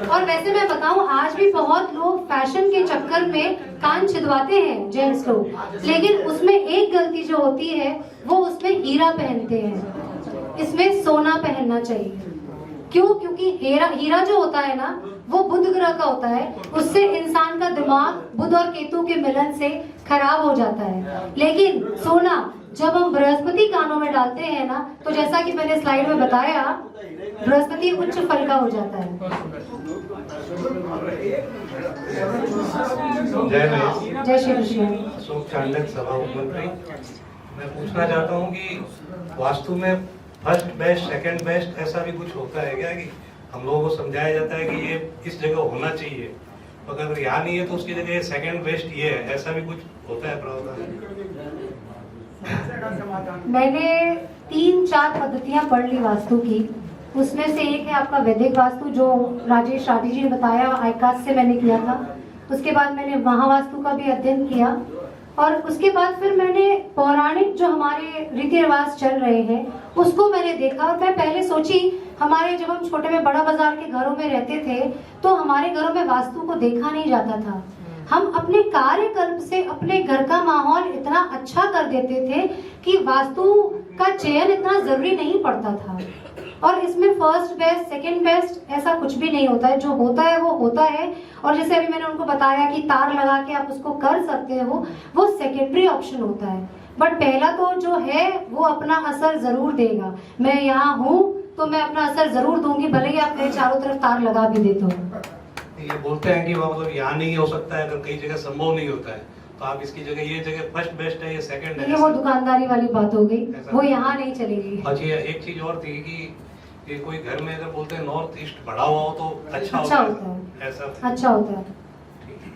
और वैसे मैं बताऊं, आज भी बहुत लोग फैशन के चक्कर में कान छिदवाते हैं जेंट्स लोग, लेकिन उसमें एक गलती जो होती है वो उसमें हीरा पहनते हैं, इसमें सोना पहनना चाहिए। क्यों? क्योंकि हीरा जो होता है ना वो बुध ग्रह का होता है, उससे इंसान का दिमाग बुध और केतु के मिलन से खराब हो जाता है। लेकिन सोना जब हम बृहस्पति कानों में डालते हैं ना, तो जैसा कि मैंने स्लाइड में बताया, बृहस्पति उच्च फल का हो जाता है। जय श्री कृष्ण। अशोक चांडक, सभा मंत्री। मैं पूछना चाहता हूँ कि वास्तु में फर्स्ट बेस्ट, सेकंड बेस्ट ऐसा भी कुछ होता है क्या, कि हम लोगों को समझाया जाता है कि ये इस जगह होना चाहिए, अगर यहाँ नहीं है तो उसकी जगह सेकंड बेस्ट ये है, ऐसा भी कुछ होता है प्रावधान? मैंने 3-4 पद्धतियां पढ़ ली वास्तु की, उसमें से एक है आपका वैदिक वास्तु जो राजेश राठी जी ने बताया, आईकास से मैंने किया था। उसके बाद मैंने महावास्तु का भी अध्ययन किया और उसके बाद फिर मैंने पौराणिक जो हमारे रीति रिवाज चल रहे हैं उसको मैंने देखा। और मैं पहले सोची, हमारे जब हम छोटे में बड़ा बाजार के घरों में रहते थे तो हमारे घरों में वास्तु को देखा नहीं जाता था। हम अपने कार्यकल्प से अपने घर का माहौल इतना अच्छा कर देते थे कि वास्तु का चयन इतना जरूरी नहीं पड़ता था। और इसमें फर्स्ट बेस्ट, सेकंड बेस्ट ऐसा कुछ भी नहीं होता है, जो होता है वो होता है। और जैसे अभी मैंने उनको बताया कि तार लगा के आप उसको कर सकते हो, वो सेकेंडरी ऑप्शन होता है, बट पहला तो जो है वो अपना असर जरूर देगा। मैं यहाँ हूँ तो मैं अपना असर जरूर दूंगी, भले ही आप मेरे चारों तरफ तार लगा भी देते हो। ये बोलते हैं कि वो मतलब यहाँ नहीं हो सकता है, अगर कई जगह संभव नहीं होता है, तो आप इसकी जगह ये जगह फर्स्ट बेस्ट है, ये सेकंड है, ये वो दुकानदारी वाली बात हो गई, वो यहाँ नहीं चलेगी। अच्छा, एक चीज और थी कि ये कोई घर में अगर बोलते हैं नॉर्थ ईस्ट बढ़ा हुआ हो तो अच्छा होता है, ऐसा अच्छा होता है।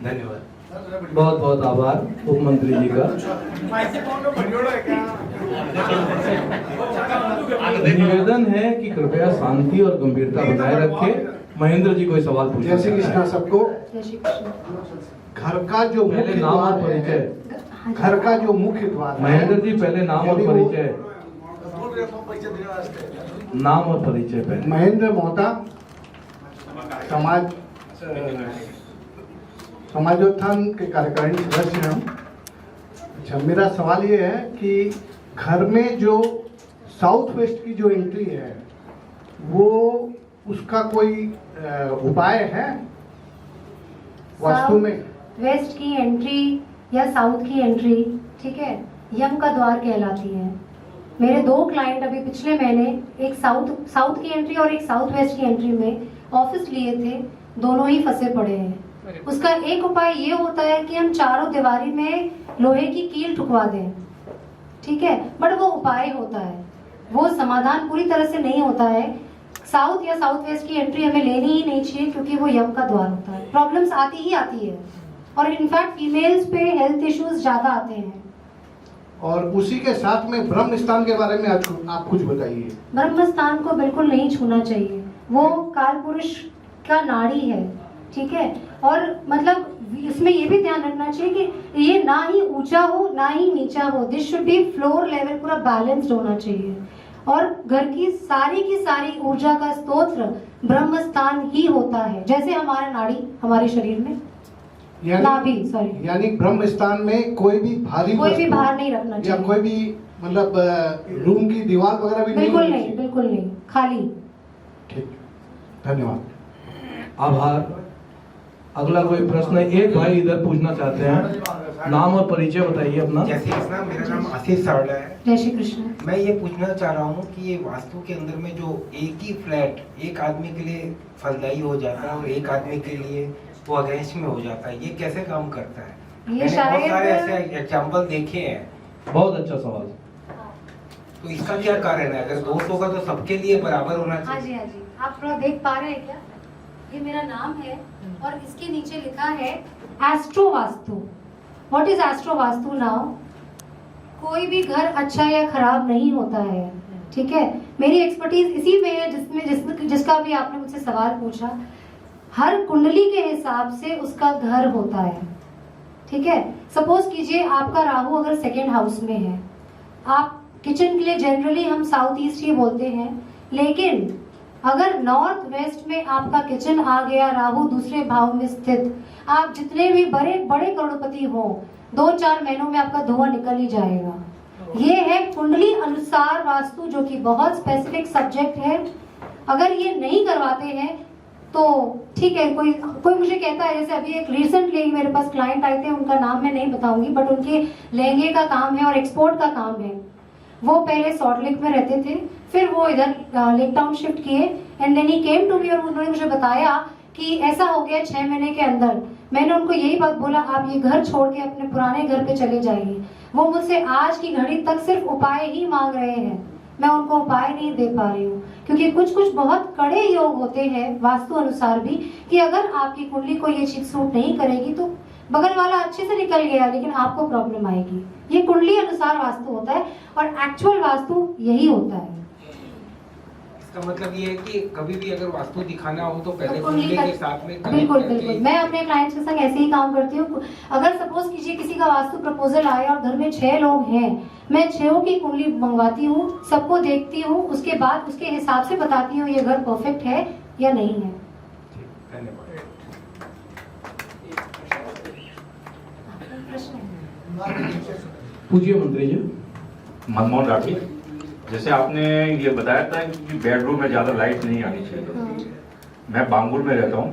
धन्यवाद। बहुत बहुत आभार उप मंत्री जी का। निवेदन है कि कृपया शांति और गंभीरता बनाए रखें। महेंद्र जी कोई सवाल पूछे? जय श्री कृष्ण सबको। जय श्री कृष्ण। घर का जो पहले नाम और परिचय। घर का जो मुख्य द्वार, महेंद्र जी पहले नाम और परिचय। नाम और परिचय पहले। महेंद्र मोहता, समाजोत्थान के कार्यकारिणी सदस्य हैं हम। अच्छा, मेरा सवाल ये है कि घर में जो साउथ वेस्ट की जो एंट्री है वो उसका कोई उपाय है वास्तु में? वेस्ट की एंट्री या साउथ की एंट्री, ठीक है, यम का द्वार कहलाती है। मेरे 2 क्लाइंट अभी पिछले महीने एक साउथ की एंट्री और एक साउथ वेस्ट की एंट्री में ऑफिस लिए थे, दोनों ही फंसे पड़े हैं। उसका एक उपाय ये होता है कि हम चारों दीवारी में लोहे की कील ठुकवा दें, ठीक है, बट वो उपाय होता है। वो समाधान पूरी तरह से नहीं होता है। साउथ या साउथ वेस्ट की एंट्री हमें लेनी ही नहीं चाहिए, क्योंकि वो यम का द्वार होता है। प्रॉब्लम्स आती ही आती है, और इनफैक्ट फीमेल्स पे हेल्थ इश्यूज ज्यादा आते हैं। और उसी के साथ में ब्रह्म स्थान के बारे में आप कुछ बताइए। ब्रह्म स्थान को बिल्कुल नहीं छूना चाहिए, वो काल पुरुष का नाड़ी है, ठीक है। और मतलब इसमें ये भी ध्यान रखना चाहिए कि ये ना ही ऊंचा हो ना ही नीचा हो, this should be floor level, पूरा बैलेंस्ड होना चाहिए। और घर की सारी ऊर्जा का स्तोत्र ब्रह्म स्थान ही होता है, जैसे हमारा नाड़ी हमारे शरीर में, नाभि, सॉरी, यानी ब्रह्म स्थान में कोई भी भारी भार नहीं रखना चाहिए, या कोई भी मतलब रूम की दीवार वगैरह भी बिल्कुल नहीं, खाली। ठीक, धन्यवाद। आभार। अगला कोई प्रश्न है? एक भाई इधर पूछना चाहते हैं, नाम और परिचय बताइए अपना। जय श्री कृष्ण, मेरा नाम आशीष सावड़ा है। जय श्री कृष्ण। मैं ये पूछना चाह रहा हूँ कि ये वास्तु के अंदर में जो एक ही फ्लैट एक आदमी के लिए फलदायी हो जाता है और एक आदमी के लिए वो अगेंस्ट में हो जाता है, ये कैसे काम करता है? मैंने बहुत सारे ऐसे एग्जाम्पल देखे हैं। बहुत अच्छा सवाल। तो इसका क्या कारण है? अगर दोस्त होगा तो सबके लिए बराबर होना चाहिए। हाँ जी, आप थोड़ा देख पा रहे हैं क्या? ये मेरा नाम है और इसके नीचे लिखा है astro vastu. What is astro vastu now? कोई भी घर अच्छा या खराब नहीं होता है, ठीक है। मेरी एक्सपर्टीज इसी में है जिसका भी आपने मुझसे सवाल पूछा। हर कुंडली के हिसाब से उसका घर होता है, ठीक है। सपोज कीजिए आपका राहु अगर सेकेंड हाउस में है, आप किचन के लिए जनरली हम साउथ ईस्ट ही बोलते हैं, लेकिन अगर नॉर्थ वेस्ट में आपका किचन आ गया, राहु दूसरे भाव में स्थित, आप जितने भी बड़े करोड़पति हो, 2-4 महीनों में आपका धुआं निकल ही जाएगा। ये है कुंडली अनुसार वास्तु, जो कि बहुत स्पेसिफिक सब्जेक्ट है। अगर ये नहीं करवाते हैं तो ठीक है, कोई मुझे कहता है, जैसे अभी एक रिसेंटली मेरे पास क्लाइंट आए थे, उनका नाम मैं नहीं बताऊंगी, बट उनके लहंगे का काम है और एक्सपोर्ट का काम है। वो पहले सॉल्ट लेक में रहते थे, फिर वो इधर लेक टाउन शिफ्ट किए, and then he came to me, और उन्होंने मुझे बताया कि ऐसा हो गया 6 महीने के अंदर। मैंने उनको यही बात बोला, आप ये घर छोड़ के अपने पुराने घर पे चले जाइए। वो मुझसे आज की घड़ी तक सिर्फ उपाय ही मांग रहे हैं, मैं उनको उपाय नहीं दे पा रही हूँ, क्योंकि कुछ बहुत कड़े योग होते हैं वास्तु अनुसार भी, कि अगर आपकी कुंडली को ये चीज सूट नहीं करेगी तो बगल वाला अच्छे से निकल गया, लेकिन आपको प्रॉब्लम आएगी। ये कुंडली अनुसार वास्तु होता है और एक्चुअल वास्तु यही होता है। इसका मतलब ये है कि कभी भी अगर वास्तु दिखाना हो तो पहले कुंडली के साथ में बिल्कुल। मैं अपने क्लाइंट्स के संग ऐसे ही काम करती हूँ। अगर सपोज कीजिए किसी का वास्तु प्रपोजल आया और घर में 6 लोग हैं, मैं 6 की कुंडली मंगवाती हूँ, सबको देखती हूँ, उसके बाद उसके हिसाब से बताती हूँ ये घर परफेक्ट है या नहीं है। पूछिए मंत्री जी। मनमोहन राठी, जैसे आपने ये बताया था कि बेडरूम में ज्यादा लाइट नहीं आनी चाहिए। मैं बांगुर में रहता हूँ,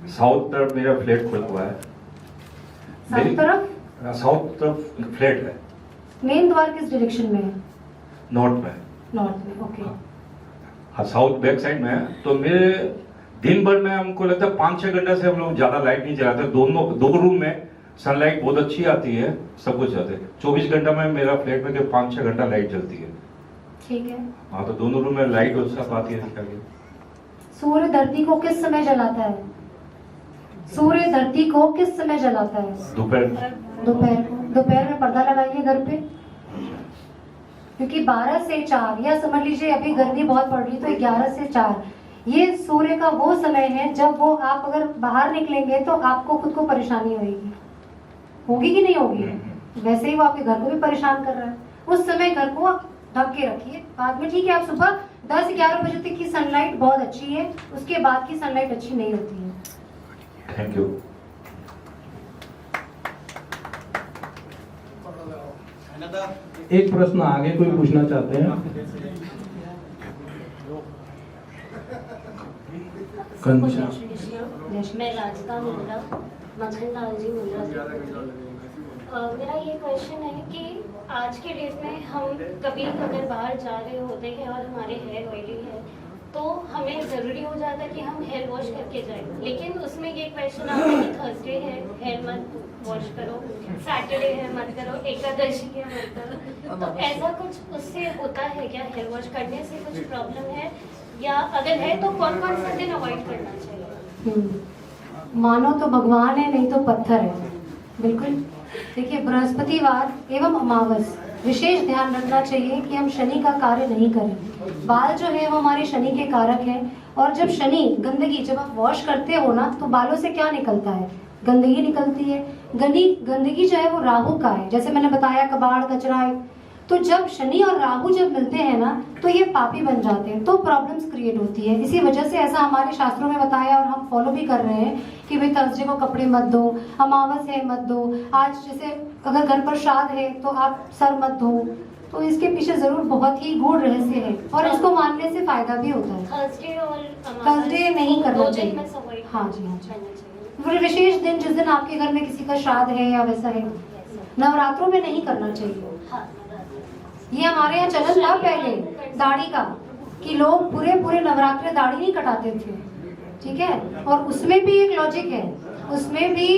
साउथ तरफ मेरा फ्लैट खुला हुआ है। साउथ तरफ फ्लैट है। मेन द्वार किस डायरेक्शन में है? नॉर्थ में। नॉर्थ में, ओके। हाँ, साउथ बैक साइड में है। तो मेरे दिन भर में हमको लगता है 5-6 घंटे से हम लोग ज्यादा लाइट नहीं चलाते। दो रूम में सनलाइट बहुत अच्छी आती है, सब कुछ आते हैं। 24 घंटा में मेरा फ्लैट में 5-6 घंटा लाइट चलती है। ठीक है। हाँ, तो दोनों रूम में लाइट और सब आती है। सूर्य धरती को किस समय जलाता है? सूर्य धरती को किस समय जलाता है? दोपहर में पर्दा लगाइए घर पे, क्योंकि 12 से 4, या समझ लीजिए अभी गर्मी बहुत पड़ रही तो 11 से 4, ये सूर्य का वो समय है जब वो आप अगर बाहर निकलेंगे तो आपको खुद को परेशानी होगी कि नहीं होगी? वैसे ही वो आपके घर को भी परेशान कर रहा है। उस समय घर को ढक के रखिए। बाद में ठीक है, आप सुबह 10-11 बजे तक की सनलाइट बहुत अच्छी है, उसके बाद की सनलाइट अच्छी नहीं होती है। Thank you. एक प्रश्न आगे कोई पूछना चाहते हैं? मैं राजता मुंडा, मखन लाल जी मुंडा। मेरा ये क्वेश्चन है कि आज के डेट में हम कभी अगर बाहर जा रहे होते हैं और हमारे हेयर ऑयली है तो हमें ज़रूरी हो जाता है कि हम हेयर वॉश करके जाएं। लेकिन उसमें ये क्वेश्चन आता है कि थर्सडे है हेयर मत वॉश करो, सैटरडे है मत करो, एकादशी है मत करो। तो ऐसा कुछ उससे होता है क्या? हेयर वॉश करने से कुछ प्रॉब्लम है, या अगर है तो कौन कौन सा दिन अवॉइड करना चाहिए? मानो तो भगवान है, नहीं तो पत्थर है। बिल्कुल। देखिए, बृहस्पतिवार एवं अमावस विशेष ध्यान रखना चाहिए कि हम शनि का कार्य नहीं करें। बाल जो है वो हमारे शनि के कारक हैं, और जब शनि गंदगी, जब आप वॉश करते हो ना, तो बालों से क्या निकलता है? गंदगी निकलती है। गंदगी जो है वो राहु का है, जैसे मैंने बताया कबाड़ कचरा है। तो जब शनि और राहु जब मिलते हैं ना, तो ये पापी बन जाते हैं, तो प्रॉब्लम्स क्रिएट होती है। इसी वजह से ऐसा हमारे शास्त्रों में बताया और हम फॉलो भी कर रहे हैं कि भाई थर्सडे को कपड़े मत दो, अमावस है मत दो, आज जैसे अगर घर पर श्राद्ध है तो आप सर मत धो। तो इसके पीछे जरूर बहुत ही गूढ़ रहस्य है, और इसको मानने से फायदा भी होता है। थर्सडे नहीं करना चाहिए। हाँ जी, हाँ जी। विशेष दिन, जिस दिन आपके घर में किसी का श्राद्ध है या वैसा है, नवरात्रों में नहीं करना चाहिए। ये हमारे यहाँ चलन था पहले दाढ़ी का, कि लोग पूरे पूरे नवरात्रे दाढ़ी नहीं कटाते थे, ठीक है। और उसमें भी एक लॉजिक है, उसमें भी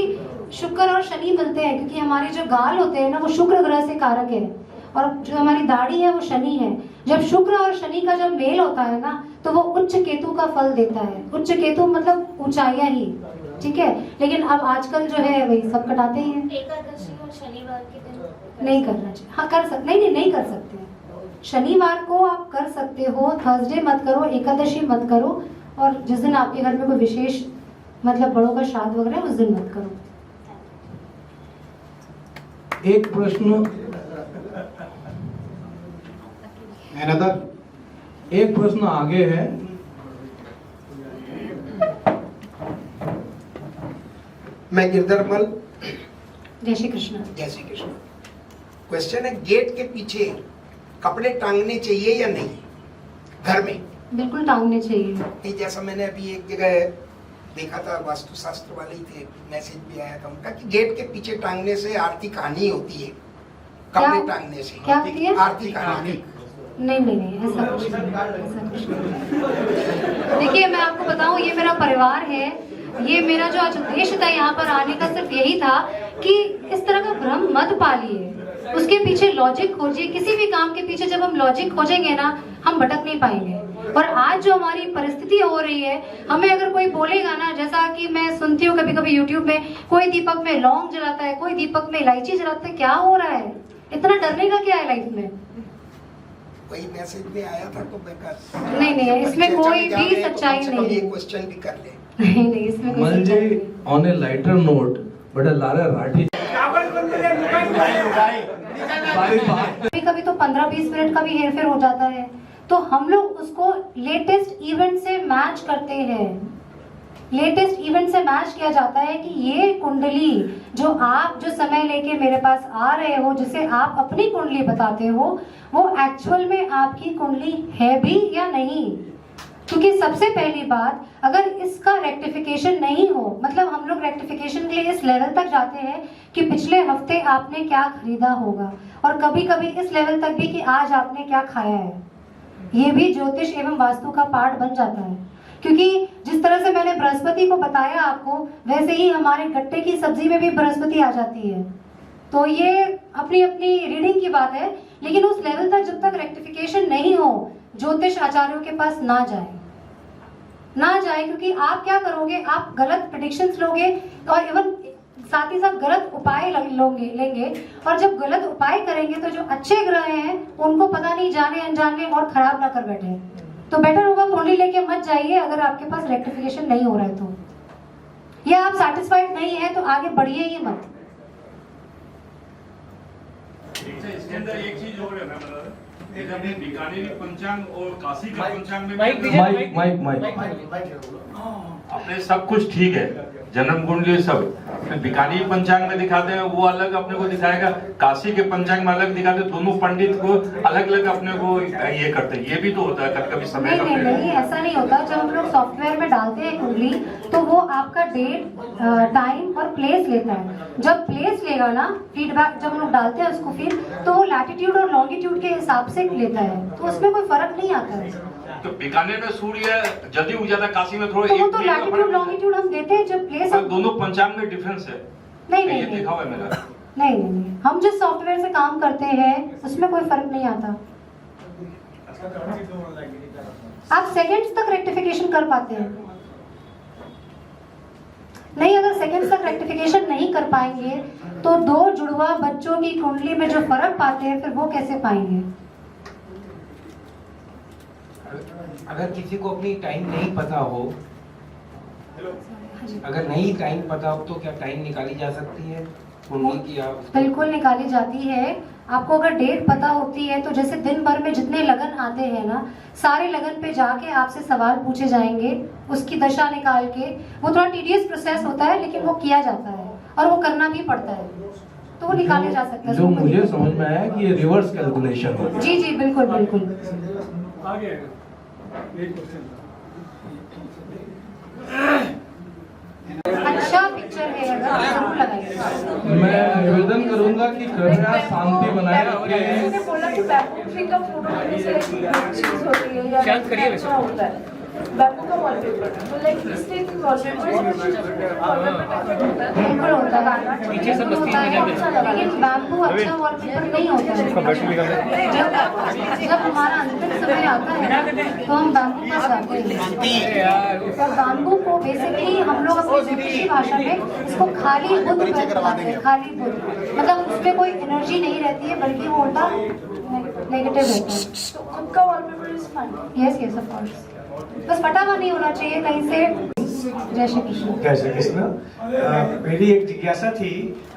शुक्र और शनि मिलते हैं, क्योंकि हमारे जो गाल होते हैं ना वो शुक्र ग्रह से कारक है, और जो हमारी दाढ़ी है वो शनि है। जब शुक्र और शनि का जब मेल होता है ना, तो वो उच्च केतु का फल देता है। उच्च केतु मतलब ऊंचाइयां ही, ठीक है। लेकिन अब आजकल जो है वही सब कटाते ही हैं। एकादशी और शनिवार के दिन नहीं करना चाहिए। हाँ, कर सकते, नहीं कर सकते। शनिवार को आप कर सकते हो, थर्सडे मत करो, एकादशी मत करो, और जिस दिन आपके घर में कोई विशेष मतलब बड़ों का श्राद्ध वगैरह उस दिन मत करो। एक प्रश्न, एक प्रश्न आगे है। मैं गिरधरमल, जय श्री कृष्ण। जय श्री कृष्ण। क्वेश्चन है, गेट के पीछे कपड़े टांगने चाहिए या नहीं घर में? बिल्कुल टांगने चाहिए। नहीं, जैसा मैंने अभी एक जगह देखा था, वास्तुशास्त्र वाले ही थे, मैसेज भी आया था उनका कि गेट के पीछे टांगने से आर्थिक हानि होती है। कपड़े टांगने से क्या होती है? आर्थिक हानि। नहीं, ऐसा कुछ नहीं। देखिए, मैं आपको बताऊं, ये मेरा परिवार है, ये मेरा जो आज उद्देश्य था यहाँ पर आने का सिर्फ यही था कि इस तरह का भ्रम मत पालिए, उसके पीछे लॉजिक खोजिए। किसी भी काम के पीछे जब हम लॉजिक खोजेंगे ना, हम भटक नहीं पाएंगे। और आज जो हमारी परिस्थिति हो रही है, हमें अगर कोई बोलेगा ना, जैसा कि मैं सुनती हूँ कभी कभी यूट्यूब में, कोई दीपक में लौंग जलाता है, कोई दीपक में इलायची जलाता है, क्या हो रहा है? इतना डरने का क्या है लाइफ में? वही मैसेज में आया था, तो मैं नहीं, इसमें कोई भी सच्चाई नहीं है। क्वेश्चन भी कर ले। नहीं, इसमें कोई सच्चाई नहीं है। On A lighter note, but Lara Rathi कभी कभी तो 15-20 मिनट का भी हेरफेर हो जाता है, तो हम लोग उसको लेटेस्ट इवेंट से मैच करते हैं। लेटेस्ट इवेंट से मैच किया जाता है कि ये कुंडली जो आप जो समय लेके मेरे पास आ रहे हो, जिसे आप अपनी कुंडली बताते हो, वो एक्चुअल में आपकी कुंडली है भी या नहीं। क्योंकि सबसे पहली बात, अगर इसका रेक्टिफिकेशन नहीं हो, मतलब हम लोग रेक्टिफिकेशन के लिए इस लेवल तक जाते हैं कि पिछले हफ्ते आपने क्या खरीदा होगा, और कभी कभी इस लेवल तक भी कि आज आपने क्या खाया है। ये भी ज्योतिष एवं वास्तु का पार्ट बन जाता है। क्योंकि जिस तरह से मैंने बृहस्पति को बताया आपको, वैसे ही हमारे गट्टे की सब्जी में भी बृहस्पति आ जाती है। तो ये अपनी अपनी रीडिंग की बात है, लेकिन उस लेवल तक जब तक रेक्टिफिकेशन नहीं हो, ज्योतिष आचार्यों के पास ना जाए, क्योंकि आप क्या करोगे, आप गलत प्रेडिक्शंस लोगे, और इवन साथ ही साथ गलत उपाय लेंगे, और जब गलत उपाय करेंगे तो जो अच्छे ग्रह हैं उनको पता नहीं जाने अनजाने और खराब ना कर बैठे। तो बेटर होगा कुंडली लेके मत जाइए अगर आपके पास रेक्टिफिकेशन नहीं हो रहा है तो, या आप सेटिस्फाइड नहीं है तो आगे बढ़िए ही मत। इसके अंदर एक चीज और है ना, बीकानेरी पंचांग और काशी के पंचांग में अपने सब कुछ ठीक है, जन्म कुंडली सब बीकानेरी पंचांग में दिखाते हैं, वो अलग अपने को दिखाएगा, काशी के पंचांग में अलग दिखाते हैं। दोनों पंडित को अलग अलग अपने को ये करते हैं। ये भी तो होता है कभी कभी समय नहीं, ऐसा नहीं होता। जब हम लोग सॉफ्टवेयर में डालते हैं कुंडली, तो वो आपका डेट, टाइम और प्लेस लेता है। जब प्लेस लेगा ना, फीडबैक जब हम लोग डालते हैं उसको, फिर तो वो लैटिट्यूड और लॉन्गिट्यूड के हिसाब से लेता है, तो उसमें कोई फर्क नहीं आता है। तो बीकानेर में सूर्य जल्दी उग जाता है, काशी में थोड़ा तो वो एक तो मिनट का लैटिट्यूड फर्क लॉन्गिट्यूड हम देते हैं जब प्लेस है। दोनों पंचांग में डिफरेंस है। नहीं ये नहीं देखा हुआ है मेरा। नहीं, हम जिस सॉफ्टवेयर से काम करते हैं उसमें कोई फर्क नहीं आता। आप सेकंड्स तक रेक्टिफिकेशन कर पाते हैं। नहीं, अगर सेकंड्स तक रेक्टिफिकेशन नहीं कर पाएंगे तो दो जुड़वा बच्चों की कुंडली में जो फर्क पाते हैं फिर वो कैसे पाएंगे? अगर किसी को अपनी टाइम नहीं पता हो, अगर नहीं टाइम पता हो तो क्या टाइम निकाली जा सकती है कुंडली की? आप बिल्कुल निकाली जाती है। आपको अगर डेट पता होती है तो जैसे दिन भर में जितने लगन आते हैं ना, सारे लगन पे जाके आपसे सवाल पूछे जाएंगे, उसकी दशा निकाल के। वो थोड़ा टीडियस प्रोसेस होता है लेकिन वो किया जाता है और वो करना भी पड़ता है, तो वो निकाले जा सकता है। जो मुझे समझ में आया कि ये रिवर्स कैलकुलेशन होती है। जी जी बिल्कुल बिल्कुल। अच्छा पिक्चर है, अगर जरूर लगाइए। मैं निवेदन करूंगा कि कृपया शांति बनाए मैंने बोला कि बैम्बू ट्री का फोटो लेने से एक चीज होती है या शांत करिए वैसे। अच्छा होता है बैम्बू का वॉलपेपर, तो लाइक इस टाइप की वॉलपेपर बिल्कुल होता है, पीछे से मस्ती में जाते लेकिन बैम्बू अच्छा वॉलपेपर नहीं होता है। जब हमारा अंतिम समय आता है तो हम बैम्बू पर जाते हैं। और बैम्बू को बेसिकली हम लोग अपनी ज्योतिषी भाषा में इसको खाली बुद्ध कहते हैं। खाली बुद्ध मतलब उसमें कोई एनर्जी नहीं रहती है, बल्कि वो उल्टा नेगेटिव रहता है। तो खुद का wallpaper is fine. Yes yes of course, बस फटा हुआ नहीं होना चाहिए कहीं से। जय श्री कृष्ण। जय श्री कृष्ण। मेरी एक जिज्ञासा थी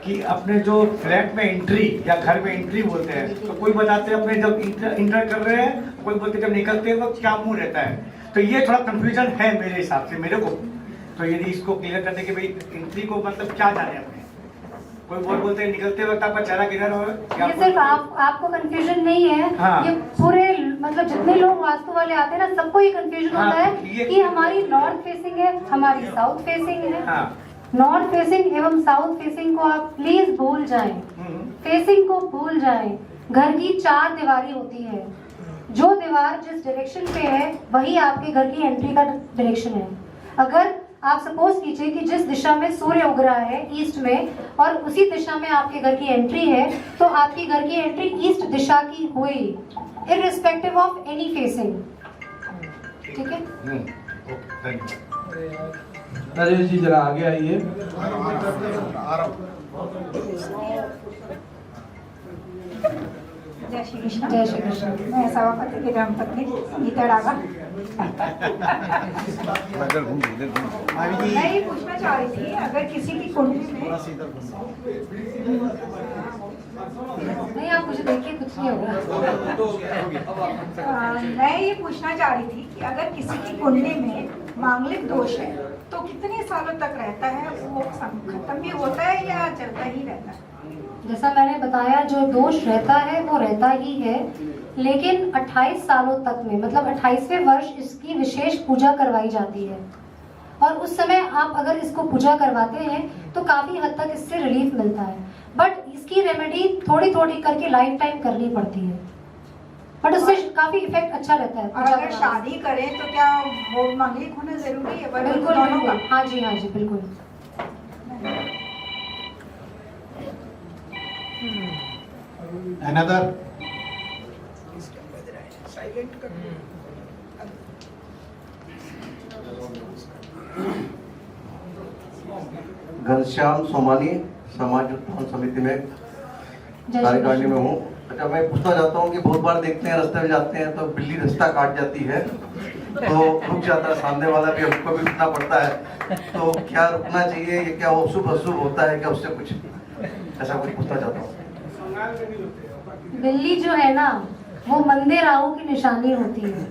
कि अपने जो फ्लैट में एंट्री या घर में एंट्री बोलते हैं, तो कोई बताते हैं अपने जब इंटर कर रहे हैं, कोई बोलते जब निकलते हैं वक्त क्या मुंह रहता है। तो ये थोड़ा कंफ्यूजन है मेरे हिसाब से, मेरे को। तो यदि इसको क्लियर करने के भाई एंट्री को मतलब क्या जाने अपने, कोई बोलते हैं निकलते वक्त आपका चेहरा किधर हो। ये सिर्फ आपको कंफ्यूजन नहीं है। हाँ। ये पूरे मतलब जितने लोग वास्तु वाले आते हैं ना, सबको ये कंफ्यूजन हाँ, होता है कि हमारी नॉर्थ फेसिंग है, हमारी साउथ फेसिंग है। हाँ। नॉर्थ फेसिंग एवं साउथ फेसिंग को आप प्लीज भूल जाएं। फेसिंग को भूल जाएं। घर की 4 दीवारी होती है, जो दीवार जिस डायरेक्शन पे है वही आपके घर की एंट्री का डायरेक्शन है। अगर आप सपोज कीजिए कि जिस दिशा में सूर्य उग रहा है ईस्ट में, और उसी दिशा में आपके घर की एंट्री है, तो आपकी घर की एंट्री ईस्ट दिशा की हुई, इररिस्पेक्टिव ऑफ एनी फेसिंग। ठीक है? राजेश जी जरा आगे आइए। जय श्री कृष्ण। जय श्री कृष्ण। मैं सभापति की धर्मपत्नी गीता डागा। मैं ये पूछना चाह रही थी, अगर किसी की कुंडली में नहीं, आप मुझे देखिए, कुछ नहीं होगा। मैं ये पूछना चाह रही थी कि अगर किसी की कुंडली में मांगलिक दोष है तो कितने सालों तक रहता है, वो खत्म भी होता है या चलता ही रहता है? जैसा मैंने बताया, जो दोष रहता है वो रहता ही है, लेकिन 28 सालों तक में, मतलब 28वें वर्ष इसकी विशेष पूजा करवाई जाती है। और उस समय आप अगर इसको पूजा करवाते हैं तो काफी हद तक इससे रिलीफ मिलता है। बट इसकी रेमेडी थोड़ी थोड़ी करके लाइफ टाइम करनी पड़ती है, बट उससे काफी इफेक्ट अच्छा रहता है। और अगर शादी करें तो क्या वो मांगलिक होना जरूरी है? बिल्कुल दोनों का? हाँ जी, हाँ जी, बिल्कुल। Another. घनश्याम सोमानी, समाज उत्थान समिति में कार्यकारिणी में हूँ। अच्छा, मैं पूछना चाहता हूँ कि बहुत बार देखते हैं रास्ते में जाते हैं तो बिल्ली रास्ता काट जाती है, तो रुक जाता है, सामने वाला भी, हमको भी रुकना पड़ता है। तो क्या रुकना चाहिए, ये क्या शुभ अशुभ होता है क्या, उससे कुछ ऐसा कुछ पूछना चाहता हूँ। बिल्ली जो है ना, वो मंदे राहु की निशानी होती है।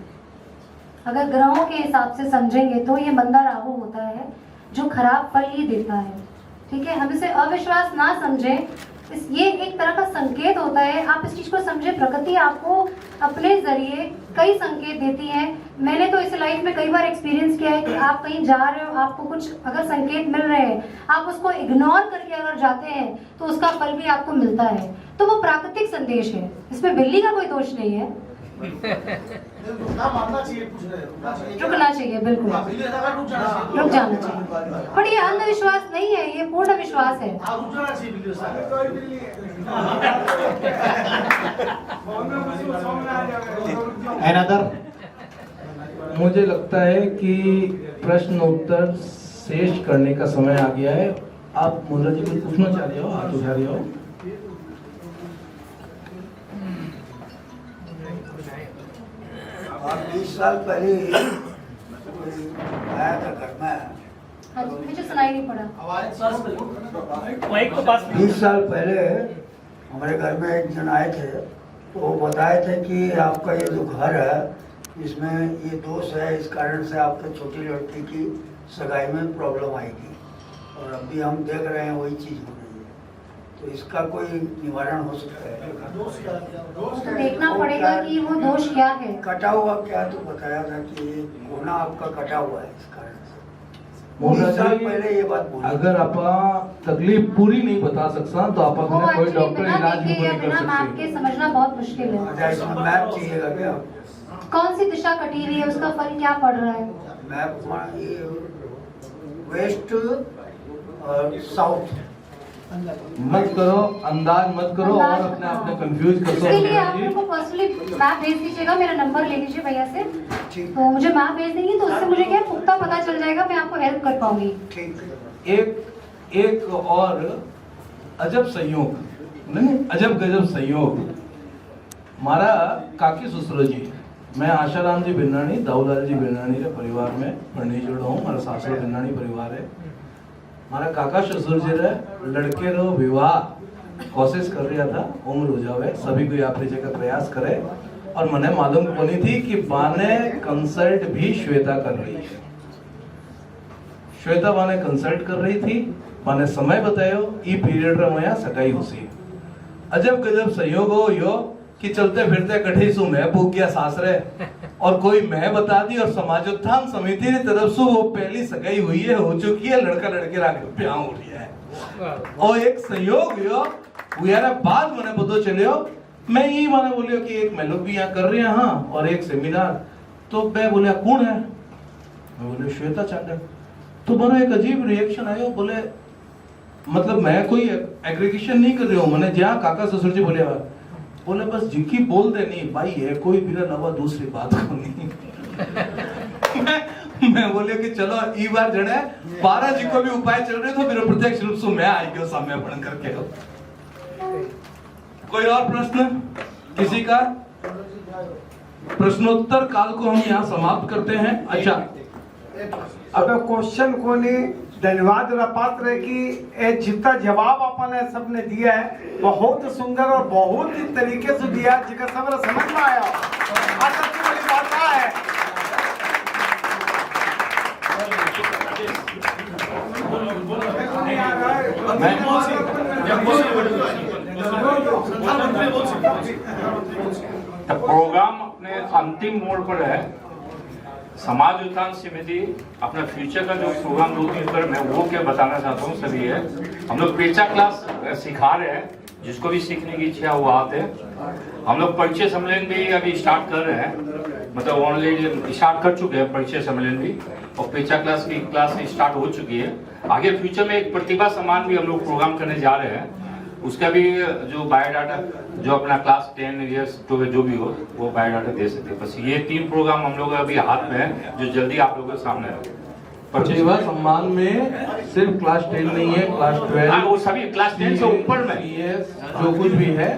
अगर ग्रहों के हिसाब से समझेंगे तो ये मंदा राहु होता है जो खराब फल ही देता है। ठीक है, हम इसे अविश्वास ना समझें, ये एक तरह का संकेत होता है। आप इस चीज को समझे, प्रकृति आपको अपने जरिए कई संकेत देती है। मैंने तो इस लाइफ में कई बार एक्सपीरियंस किया है कि आप कहीं जा रहे हो, आपको कुछ अगर संकेत मिल रहे हैं, आप उसको इग्नोर करके अगर जाते हैं तो उसका फल भी आपको मिलता है। तो वो प्राकृतिक संदेश है, इसमें बिल्ली का कोई दोष नहीं है। रुकना चाहिए, बिल्कुल रुक जाना चाहिए। पर ये अंधविश्वास नहीं है, ये पूर्ण विश्वास है। मुझे लगता है कि प्रश्न उत्तर शेष करने का समय आ गया है। आप मुद्रा जी कुछ पूछना चाह रहे हो, हाथ उठा रहे हो? आप 20 साल पहले आया था घर में, मुझे सुनाई नहीं पड़ा। 20 साल पहले हमारे घर में एक जन आए थे, तो वो बताए थे कि आपका ये जो घर है इसमें ये दोष है, इस कारण से आपके छोटी लड़की की सगाई में प्रॉब्लम आएगी, और अभी हम देख रहे हैं वही चीज़ हो रही है, तो इसका कोई निवारण हो सकता है? तो देखना पड़ेगा कि वो दोष क्या है। कटा हुआ क्या तो बताया था कि कोना आपका कटा हुआ है, इस कारण से। मोहन साल जी, पहले ये बात बोली, अगर आप तकलीफ पूरी नहीं बता सकता तो आप अपने कोई डॉक्टर इलाज भी नहीं कर मैप सकते। के समझना बहुत मुश्किल है। अच्छा, इसमें मैप चाहिएगा क्या? कौन सी दिशा कटी हुई है, उसका फल क्या पड़ रहा है? मैप ये वेस्ट और साउथ मत करो, अंदाज मत करो और अपने आप में कंफ्यूज कर इसके लिए आप मेरे को पर्सनली मैप भेज दीजिएगा, मेरा नंबर ले लीजिए भैया से, तो मुझे मैप भेज देंगे, तो उससे मुझे क्या पुख्ता पता चल जाएगा, मैं आपको हेल्प कर पाऊंगी। एक और अजब संयोग, नहीं अजब गजब संयोग, हमारा काकी ससुर जी, मैं आशाराम जी बिरनानी, दाऊलाल जी बिरनानी के परिवार में पढ़ने जुड़ा हूँ, हमारा सासुर बिरनानी परिवार है। हमारा काका ससुर जी लड़के रो विवाह कोशिश कर रहा था, उम्र हो जावे, सभी कोई अपनी जगह प्रयास करे, और मैंने मालूम कोनी थी कि बाने कंसल्ट भी श्वेता कर रही है। श्वेता बाने कंसल्ट कर रही थी, बाने समय बतायो, ई पीरियड रे मया सगाई हुसी। अजब गजब संयोग हो यो कि चलते फिरते कठी सु मैं पूग गया सासरे, और कोई मैं बता दी, और समाजोत्थान समिति की तरफ से वो पहली सगाई हुई है, हो चुकी है, लड़का लड़के राख ब्याह हो रहा है। और एक संयोग हुआ यार, बाद मैंने पता चलियो, मैं यही माने बोलियो कि एक मैं लोग भी यहाँ कर रहे हैं, हाँ, और एक सेमिनार, तो मैं बोलिया कौन है, मैं बोले श्वेता चांडक। तो मेरा एक अजीब रिएक्शन आया, बोले मतलब मैं कोई एग्रीगेशन नहीं कर रही हूँ, मैंने जहाँ काका ससुर जी बोले बस जिकी बोल दे नहीं भाई है, कोई भी अलावा दूसरी बात को नहीं। मैं बोले कि चलो ई बार जड़े 12 जी को भी उपाय चल रहे, तो मेरे प्रत्यक्ष रूप से मैं आई गयो सामने पढ़ करके। कोई और प्रश्न किसी का? प्रश्नोत्तर काल को हम यहाँ समाप्त करते हैं। अच्छा, अब क्वेश्चन को नहीं, धन्यवाद पात्र है कि जितना जवाब अपन सबने दिया है बहुत सुंदर और बहुत ही तरीके से दिया, जिसका सब समझ में आया। आज सबसे बड़ी बात है प्रोग्राम अपने अंतिम मोड़ पर है। समाज उत्थान समिति अपना फ्यूचर का जो प्रोग्राम 2-3 पर मैं वो क्या बताना चाहता हूँ सभी है, हम लोग पेचा क्लास सिखा रहे हैं, जिसको भी सीखने की इच्छा वो आते हैं। हम लोग परिचय सम्मेलन भी अभी स्टार्ट कर रहे हैं, मतलब ऑनलाइन स्टार्ट कर चुके हैं परिचय सम्मेलन भी, और पेचा क्लास की क्लास स्टार्ट हो चुकी है। आगे फ्यूचर में एक प्रतिभा सम्मान भी हम लोग प्रोग्राम करने जा रहे हैं, उसका भी जो बायोडाटा जो अपना क्लास 10 ईयर्स तो जो भी हो वो बायोडाटा दे सकते हैं। बस ये 3 प्रोग्राम हम लोग अभी हाथ में है, जो जल्दी आप लोगों के सामने है। प्रतिभा सम्मान में सिर्फ क्लास 10 नहीं है, क्लास 12, वो सभी क्लास 10 से ऊपर में जो कुछ भी है,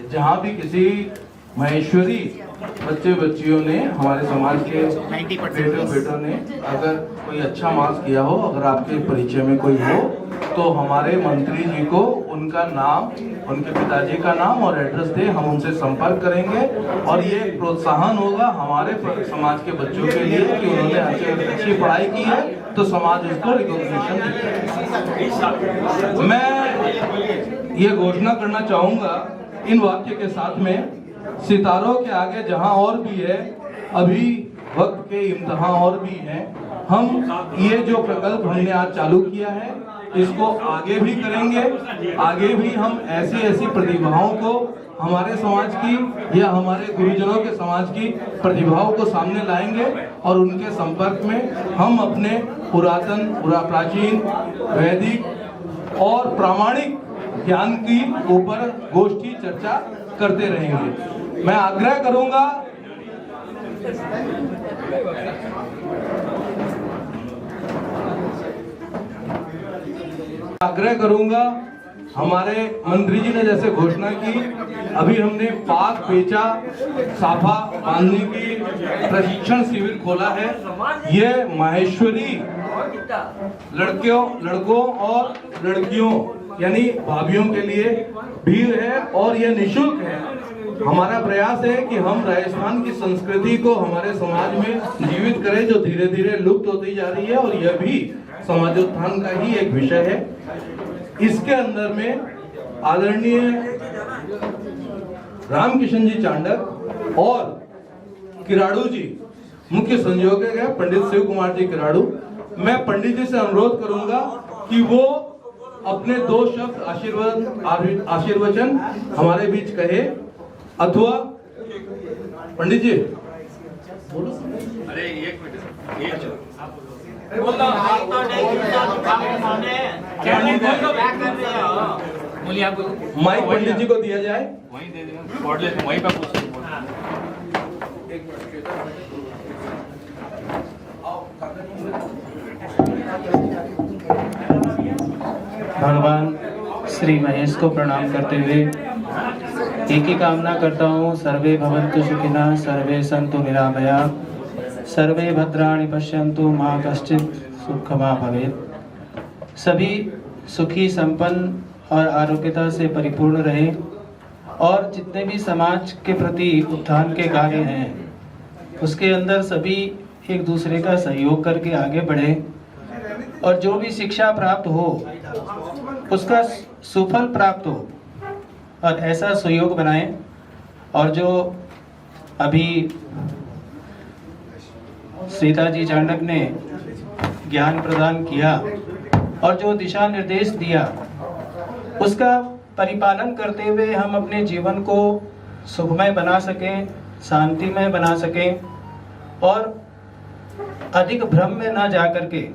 जहाँ भी किसी महेश्वरी बच्चे बच्चियों ने, हमारे समाज के बेटों ने अगर कोई अच्छा मार्क्स किया हो, अगर आपके परिचय में कोई हो, तो हमारे मंत्री जी को उनका नाम, उनके पिताजी का नाम और एड्रेस दे, हम उनसे संपर्क करेंगे, और ये प्रोत्साहन होगा हमारे समाज के बच्चों के लिए कि उन्होंने अच्छी पढ़ाई की है, तो समाज उसको रिकॉग्निशन देगा। मैं ये घोषणा करना चाहूंगा इन वाक्य के साथ में, सितारों के आगे जहां और भी है, अभी वक्त के इम्तिहान और भी हैं, हम ये जो प्रकल्प हमने आज चालू किया है, इसको आगे भी करेंगे। आगे भी हम ऐसी ऐसी प्रतिभाओं को, हमारे समाज की या हमारे गुरुजनों के समाज की प्रतिभाओं को सामने लाएंगे और उनके संपर्क में हम अपने प्राचीन, वैदिक और प्रामाणिक ज्ञान की ऊपर गोष्ठी चर्चा करते रहेंगे। मैं आग्रह करूंगा, हमारे मंत्री जी ने जैसे घोषणा की, अभी हमने पाक पेचा साफा बांधने की प्रशिक्षण शिविर खोला है। ये माहेश्वरी लड़कों और लड़कियों यानी भाभीयों के लिए भी है और यह निःशुल्क है। हमारा प्रयास है कि हम राजस्थान की संस्कृति को हमारे समाज में जीवित करें, जो धीरे धीरे लुप्त होती जा रही है, और यह भी समाजोत्थान का ही एक विषय है। इसके अंदर में आदरणीय रामकिशन जी चांडक और किराड़ू जी मुख्य संयोजक है, पंडित शिव कुमार जी किराड़ू। मैं पंडित जी से अनुरोध करूंगा कि वो अपने 2 शब्द आशीर्वचन हमारे बीच कहे, अथवा पंडित जी अरे एक मिनट माइक पंडित जी को दिया जाए। वहीं दे देंगे, वहीं पर पूछ। भगवान श्री महेश को प्रणाम करते हुए एक ही कामना करता हूँ, सर्वे भवन्तु सुखिनः, सर्वे सन्तु निरामया, सर्वे भद्राणि पश्यन्तु, माँ कश्चित् दुःखमा भवेत्। सभी सुखी, संपन्न और आरोग्यता से परिपूर्ण रहे और जितने भी समाज के प्रति उत्थान के कार्य हैं उसके अंदर सभी एक दूसरे का सहयोग करके आगे बढ़े और जो भी शिक्षा प्राप्त हो उसका सुफल प्राप्त हो और ऐसा सहयोग बनाएं। और जो अभी सीता जी चांडक ने ज्ञान प्रदान किया और जो दिशा निर्देश दिया उसका परिपालन करते हुए हम अपने जीवन को सुखमय बना सकें, शांतिमय बना सकें और अधिक भ्रम में ना जा करके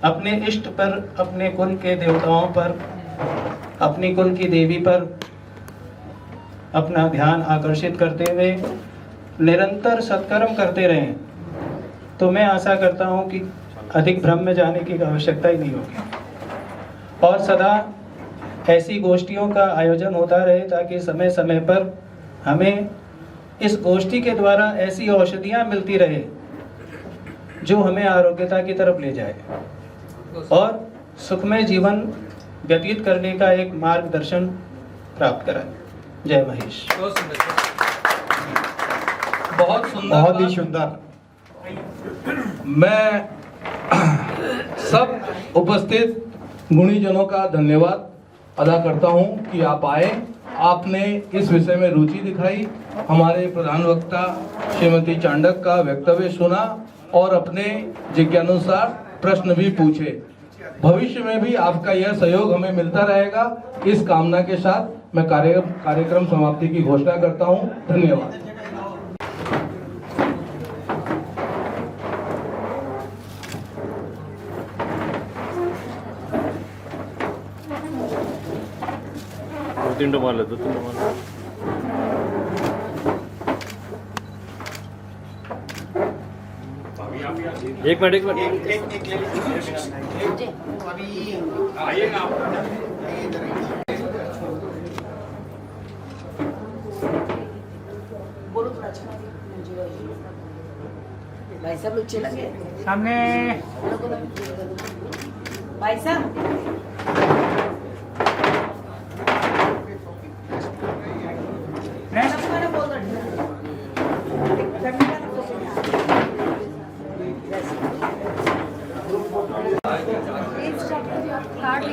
अपने इष्ट पर, अपने कुल के देवताओं पर, अपनी कुल की देवी पर अपना ध्यान आकर्षित करते हुए निरंतर सत्कर्म करते रहें। तो मैं आशा करता हूं कि अधिक भ्रम में जाने की आवश्यकता ही नहीं होगी और सदा ऐसी गोष्ठियों का आयोजन होता रहे ताकि समय समय पर हमें इस गोष्ठी के द्वारा ऐसी औषधियां मिलती रहे जो हमें आरोग्यता की तरफ ले जाए और सुखमय जीवन व्यतीत करने का एक मार्गदर्शन प्राप्त कराए। जय महेश। बहुत ही सुंदर। मैं सब उपस्थित गुणीजनों का धन्यवाद अदा करता हूं कि आप आए, आपने इस विषय में रुचि दिखाई, हमारे प्रधान वक्ता श्रीमती चांडक का वक्तव्य सुना और अपने जिज्ञानुसार प्रश्न भी पूछे। भविष्य में भी आपका यह सहयोग हमें मिलता रहेगा। इस कामना के साथ मैं कार्यक्रम समाप्ति की घोषणा करता हूं। धन्यवाद। दो मार लो। एक मिनट बोलो थोड़ा अच्छा भाई साहब लोग चला गए सामने भाई साहब कार्ड